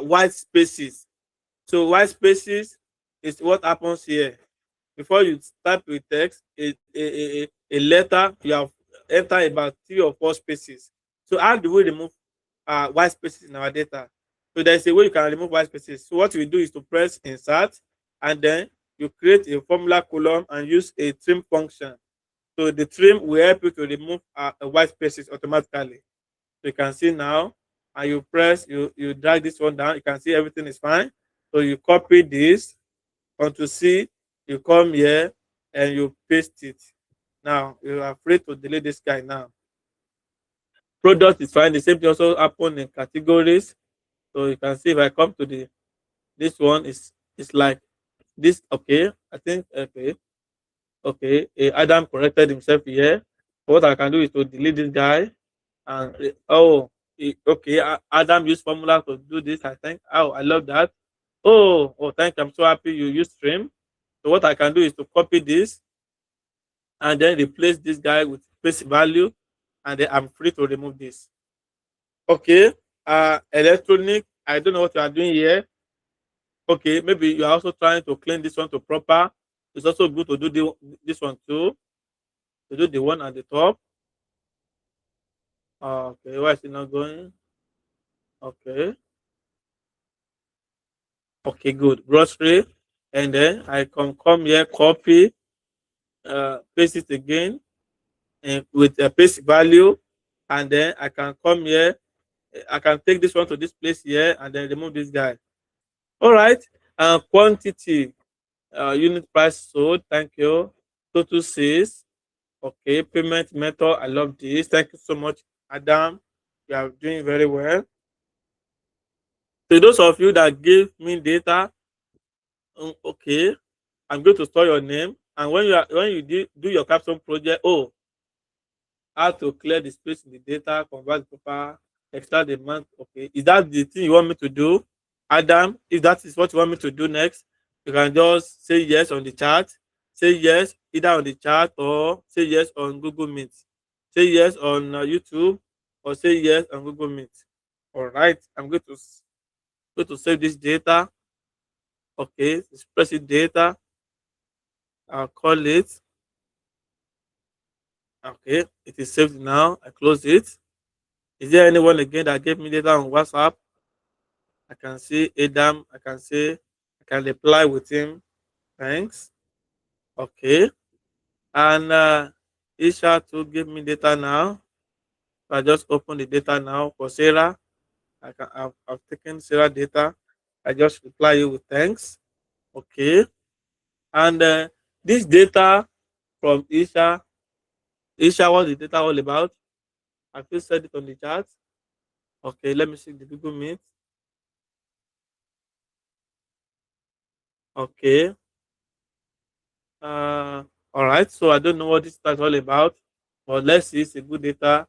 white spaces. So white spaces is what happens here. Before you type with text, a letter, you have entered about 3 or 4 spaces. So how do we remove white spaces in our data? So there's a way you can remove white spaces. So what we do is to press insert, and then you create a formula column and use a trim function. So the trim will help you to remove white spaces automatically. So you can see now, and you press, you drag this one down. You can see everything is fine. So you copy this onto C, you come here and you paste it. Now you are free to delete this guy now. Product is fine. The same thing also happen in categories. So you can see if I come to this one is like this. Okay, I think okay. Adam corrected himself here. What I can do is to delete this guy and okay. Adam used formula to do this. I think. Oh, I love that. Oh, thank you. I'm so happy you used stream. So what I can do is to copy this and then replace this guy with face value, and then I'm free to remove this. Okay. Electronic. I don't know what you are doing here. Okay, maybe you are also trying to clean this one to proper. It's also good to do this one too. To do the one at the top. Okay, why is it not going? Okay. Okay, good. Grocery. And then I can come here, copy, paste it again, and with a paste value, and then I can come here. I can take this one to this place here and then remove this guy. All right. Quantity, unit price sold. Thank you. Total sales. Okay. Payment method. I love this. Thank you so much, Adam. You are doing very well. So those of you that give me data, okay, I'm going to store your name. And when you do your capstone project, how to clear the space in the data, convert the paper, extract the amount. Okay, is that the thing you want me to do, Adam? If that is what you want me to do next, you can just say yes on the chat. Say yes either on the chat or say yes on Google Meet. Say yes on YouTube or say yes on Google Meet. All right, I'm going to save this data. Okay, spreadsheet data. I'll call it. Okay, it is saved now. I close it. Is there anyone again that gave me data on WhatsApp? I can see Adam. I can reply with him. Thanks. Okay. And Isha to give me data now. So I just open the data now for Sarah. I've taken Sarah data. I just reply you with thanks. Okay. And this data from Isha. Isha, what the data all about? I feel said it on the chat. Okay, let me see the Google Meet. Okay. Uh, all right. So I don't know what this is all about, but let's see. It's a good data.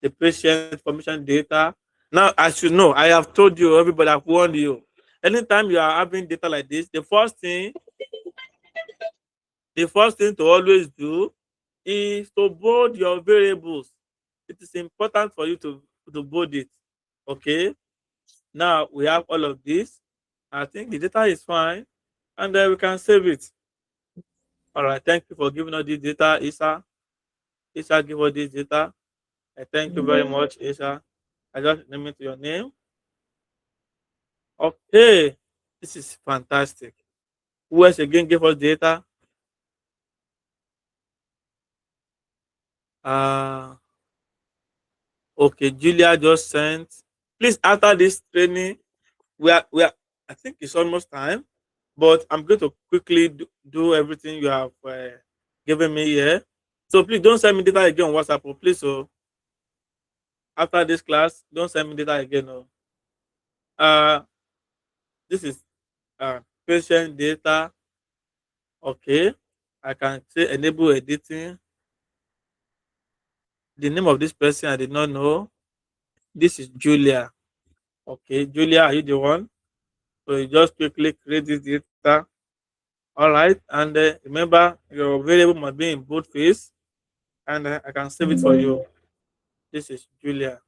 The patient information data. Now, as you know, I have told you, everybody, I've warned you. Anytime you are having data like this, the first thing to always do is to bold your variables. It is important for you to bold it. Okay. Now we have all of this. I think the data is fine, and then we can save it. All right. Thank you for giving us this data, Isa. Isa, give us this data. I thank you very much, Isa. I just name it your name. Okay. This is fantastic. Who else again gave us data? Uh, okay, Julia just sent. Please, after this training, we are. I think it's almost time, but I'm going to quickly do everything you have given me here. So please don't send me data again on WhatsApp, oh, please. So after this class, don't send me data again. Oh. Uh, this is patient data. Okay, I can say enable editing. The name of this person I did not know. This is Julia. Okay, Julia, are you the one? So you just quickly create this data. All right, and remember your variable must be in boldface, and I can save it for you. This is Julia.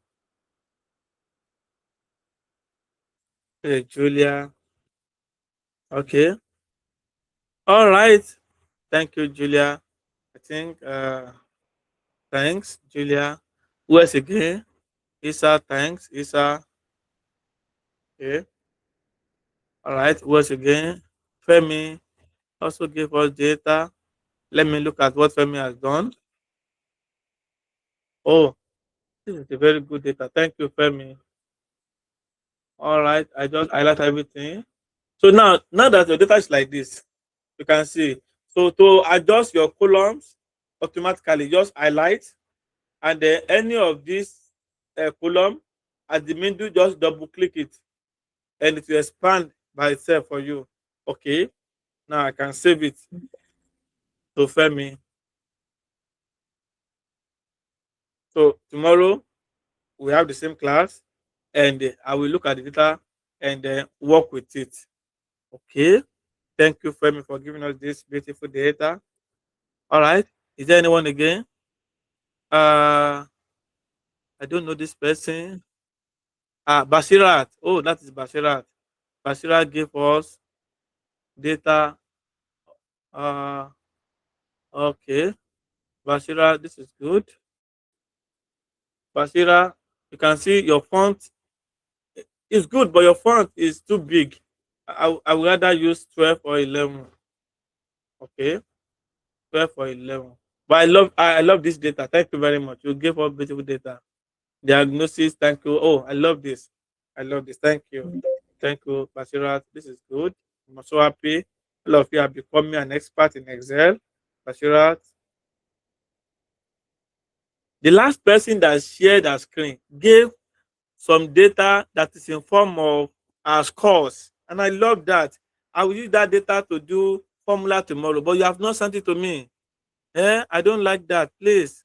Julia. Okay. All right. Thank you, Julia. I think. Thanks, Julia. Who else again? Isa. Thanks, Isa. Okay. All right. Who else again? Femi also gave us data. Let me look at what Femi has done. Oh, this is a very good data. Thank you, Femi. All right. I just highlight everything. So now that your data is like this, you can see. So to adjust your columns automatically, just highlight, and then any of these column at the middle, just double click it, and it will expand by itself for you. Okay. Now I can save it to Femi. So tomorrow we have the same class, and I will look at the data and work with it. Okay. Thank you, Femi, for giving us this beautiful data. All right. Is there anyone again? Uh, I don't know this person. Bashirat. Oh, that is Bashirat. Bashirat gave us data. Uh, okay. Bashira, this is good. Bashira, you can see your font is good, but your font is too big. I would rather use 12 or 11. Okay, 12 or 11. But I love this data. Thank you very much. You gave us beautiful data. Diagnosis, thank you. Oh, I love this. I love this. Thank you. Thank you, Bashira. This is good. I'm so happy. All of you are becoming an expert in Excel. Bashira, the last person that shared a screen gave some data that is in form of scores, and I love that. I will use that data to do formula tomorrow, but you have not sent it to me. I don't like that. Please,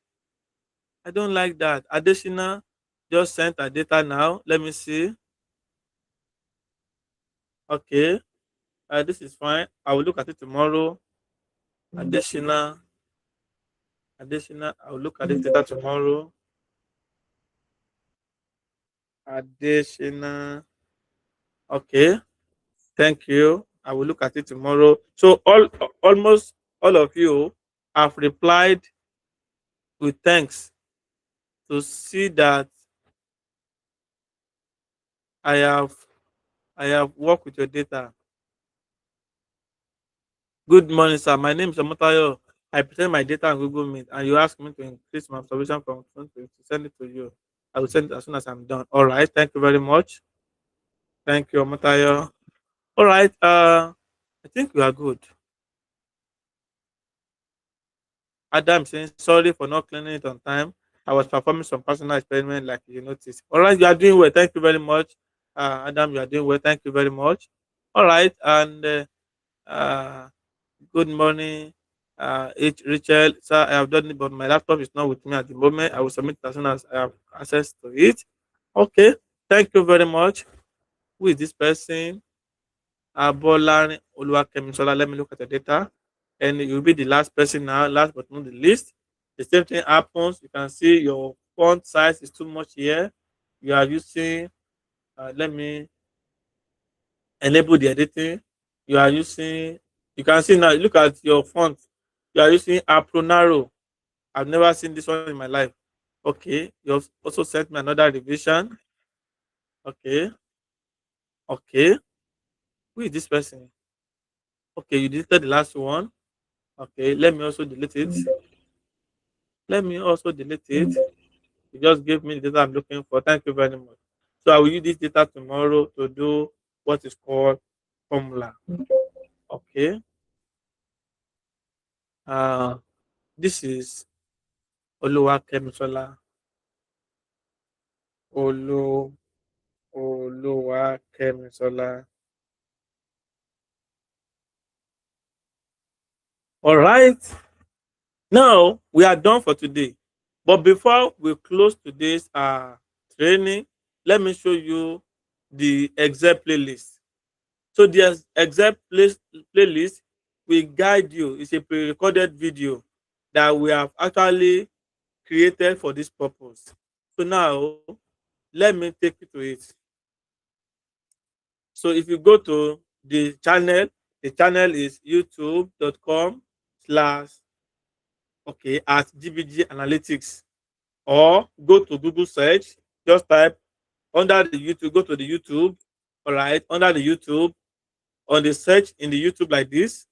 I don't like that. Additional just sent a data now. Let me see. Okay, this is fine. I will look at it tomorrow. Additional, additional. I will look at this data tomorrow. Additional. Okay. Thank you. I will look at it tomorrow. So almost all of you have replied with thanks to see that I have I have worked with your data. Good morning, sir. My name is Amotayo. I present my data on Google Meet, and you ask me to increase my observation from 20 to send it to you. I will send it as soon as I'm done. All right. Thank you very much. Thank you, Amotayo. All right. I think we are good. Adam saying sorry for not cleaning it on time. I was performing some personal experiment, like you noticed. All right, you are doing well. Thank you very much, Adam. You are doing well. Thank you very much. All right, and uh, good morning, Rachel. Sir, I have done it, but my laptop is not with me at the moment. I will submit it as soon as I have access to it. Okay, thank you very much. Who is this person? Bolan Oluwakemisola. Let me look at the data. And you'll be the last person now, last but not the least. The same thing happens. You can see your font size is too much here. You are using, let me enable the editing. You are using, you can see now, look at your font. You are using Apro Narrow. I've never seen this one in my life. Okay. You have also sent me another revision. Okay. Okay. Who is this person? Okay. You deleted the last one. Okay. Let me also delete it. Let me also delete it. You just gave me the data I'm looking for. Thank you very much. So I will use this data tomorrow to do what is called formula. Okay. Uh, this is Oluwakemisola. Olu Oluwakemisola. All right. Now we are done for today. But before we close today's training, let me show you the Excel playlist. So the Excel playlist will guide you. It's a pre-recorded video that we have actually created for this purpose. So now let me take you to it. So if you go to the channel is youtube.com/ at GBG Analytics, or go to Google search, just type under the YouTube, go to the YouTube, all right, under the YouTube, on the search in the YouTube like this,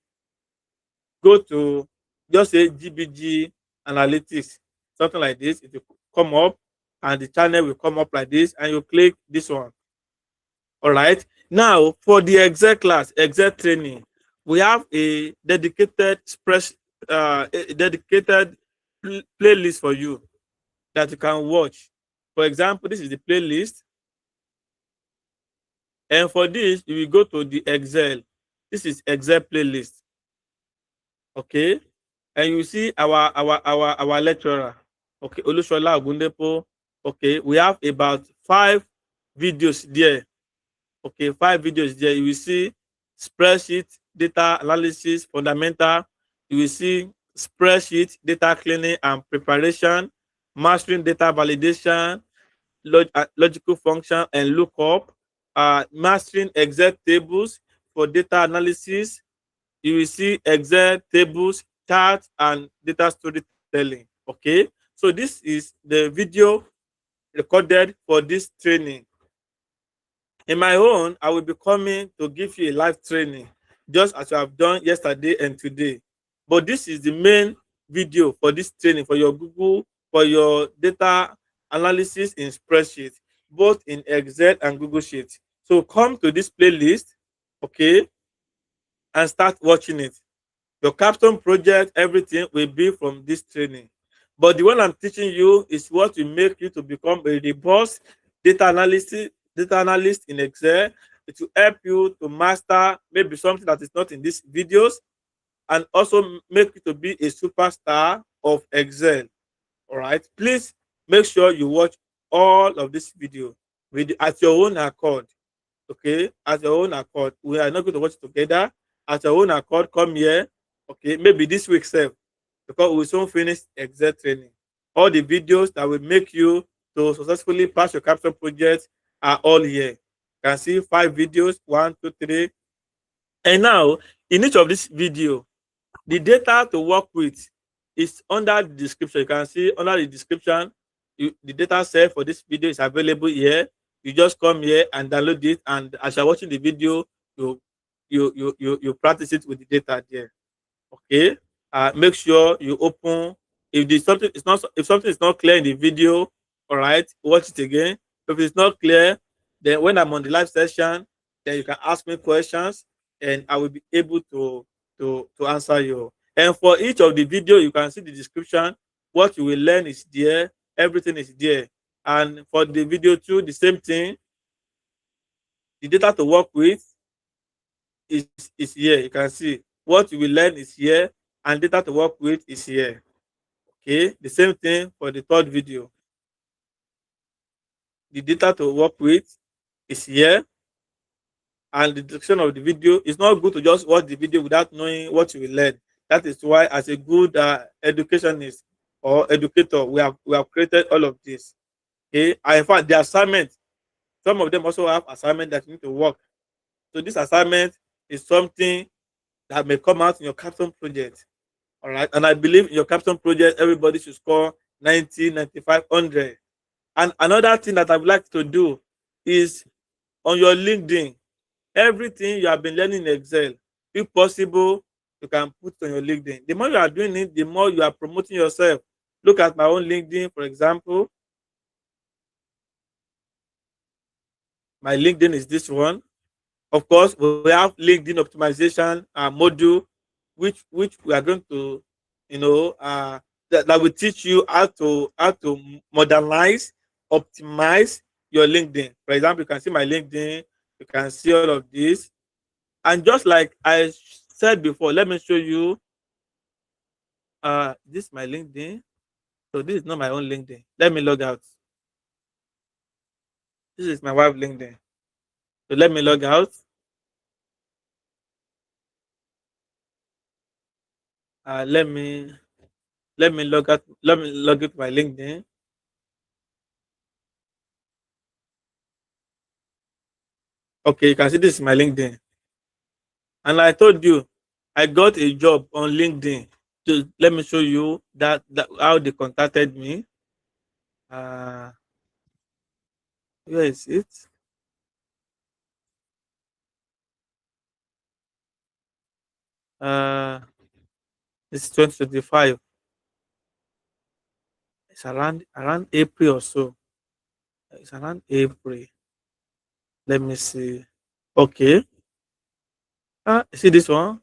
go to just say GBG Analytics, something like this. It will come up and the channel will come up like this, and you click this one. All right. Now for the Excel class, Excel training, we have a dedicated playlist for you that you can watch. For example, this is the playlist, and for this you will go to the Excel. This is Excel playlist. Okay, and you see our lecturer. Okay, Olushola Ogundepo. Okay, we have about 5 videos there. Okay, 5 videos there. You will see spreadsheet, data analysis, fundamental. You will see spreadsheet, data cleaning and preparation, mastering data validation, logical function and lookup, mastering Excel tables for data analysis. You will see Excel tables, charts, and data storytelling. Okay, so this is the video recorded for this training. In my own, I will be coming to give you a live training, just as you have done yesterday and today. But this is the main video for this training for your Google, for your data analysis in spreadsheet, both in Excel and Google Sheet. So come to this playlist, okay, and start watching it. Your capstone project, everything will be from this training. But the one I'm teaching you is what will make you to become a robust data analyst in Excel. It will help you to master maybe something that is not in these videos, and also make you to be a superstar of Excel. All right. Please make sure you watch all of this video at your own accord. Okay, at your own accord. We are not going to watch it together. At your own accord, come here. Okay, maybe this week, sef, because we soon finish Excel training. All the videos that will make you to successfully pass your capstone project are all here. You can see 5 videos, 1, 2, 3. And now, in each of this video, the data to work with is under the description. You can see under the description, the data set for this video is available here. You just come here and download it, and as you're watching the video, you practice it with the data there. Okay, make sure you open. If something is not clear in the video, all right, watch it again. If it's not clear, then when I'm on the live session, then you can ask me questions and I will be able to answer you. And for each of the video, you can see the description. What you will learn is there. Everything is there. And for the video 2, the same thing. The data to work with is here. You can see what you will learn is here, and data to work with is here. Okay, the same thing for the 3rd video. The data to work with is here, and the description of the video. Is not good to just watch the video without knowing what you will learn. That is why, as a good educationist or educator, we have created all of this. Okay, and in fact, the assignment, some of them also have assignment that you need to work. So this assignment is something that may come out in your capstone project. All right, and I believe in your capstone project, everybody should score 90, 95, 100. And another thing that I would like to do is on your LinkedIn, everything you have been learning in Excel, if possible, you can put on your LinkedIn. The more you are doing it, the more you are promoting yourself. look at my own LinkedIn, for example. My LinkedIn is this one. Of course, we have LinkedIn optimization module, which we are going to, that will teach you how to modernize, optimize your LinkedIn. For example, you can see my LinkedIn, you can see all of this, and just like I said before, let me show you. This is my LinkedIn. So this is not my own LinkedIn. Let me log out. This is my wife LinkedIn. So let me log out. Let me log out. Let me log into my LinkedIn. Okay, you can see this is my LinkedIn. And I told you, I got a job on LinkedIn. To let me show you that how they contacted me. Uh, where is it? Uh, it's 2025. It's around April or so. It's around April. Let me see. Okay. See this one?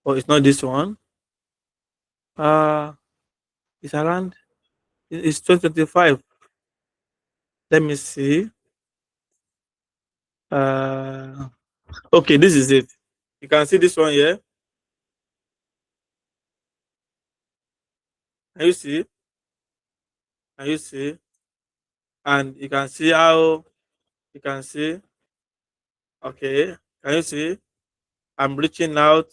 Oh, it's not this one. Uh, it's around. It's 2025. Let me see. Uh, okay, this is it. You can see this one here. Can you see? Can you see? And you can see how you can see. Okay, can you see? I'm reaching out.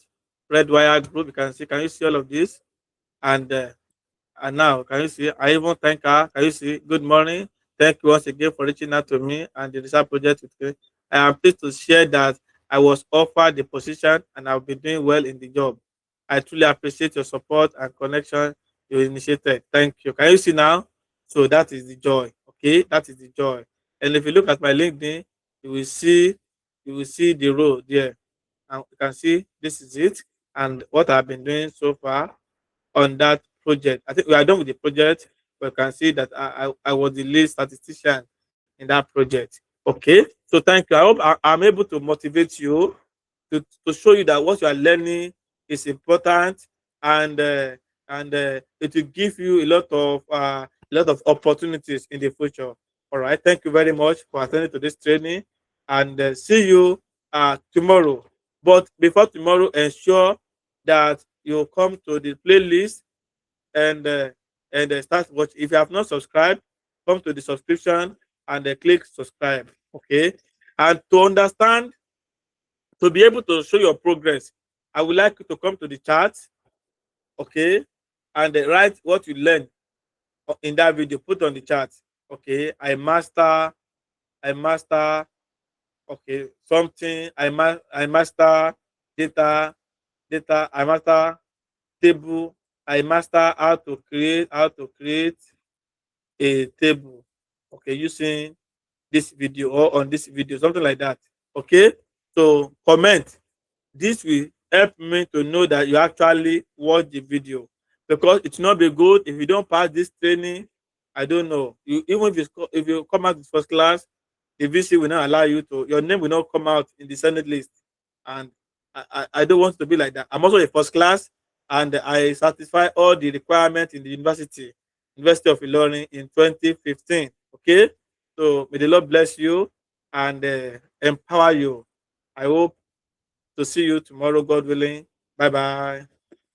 Red wire group. You can see. Can you see all of this? And now, can you see? I even thank her. Can you see? Good morning. Thank you once again for reaching out to me and the research project with me. I am pleased to share that I was offered the position and I'll be doing well in the job. I truly appreciate your support and connection you initiated. Thank you. Can you see now? So that is the joy. Okay, that is the joy. And if you look at my LinkedIn, you will see the role there. And you can see this is it and what I've been doing so far on that project. I think we are done with the project, but you can see that I was the lead statistician in that project. Okay, so thank you. I hope I'm able to motivate you to show you that what you are learning is important, and it will give you a lot of opportunities in the future. All right, thank you very much for attending to this training, and see you tomorrow. But before tomorrow, ensure that you come to the playlist and start watch. If you have not subscribed, come to the subscription and click subscribe. Okay, and to understand, to be able to show your progress, I would like you to come to the chat. Okay, and write what you learned in that video. Put on the chat. Okay, I master. Okay, something. I master data. I master table. I master how to create a table. Okay, using this video or on this video, something like that. Okay, so comment. This will help me to know that you actually watch the video, because it will not be good if you don't pass this training. I don't know. Even if you come out with first class, the VC will not allow you to. Your name will not come out in the Senate list, and I don't want to be like that. I'm also a first class, and I satisfy all the requirements in the University of Ilorin in 2015. Okay, so may the Lord bless you and empower you. I hope to see you tomorrow, God willing. Bye bye.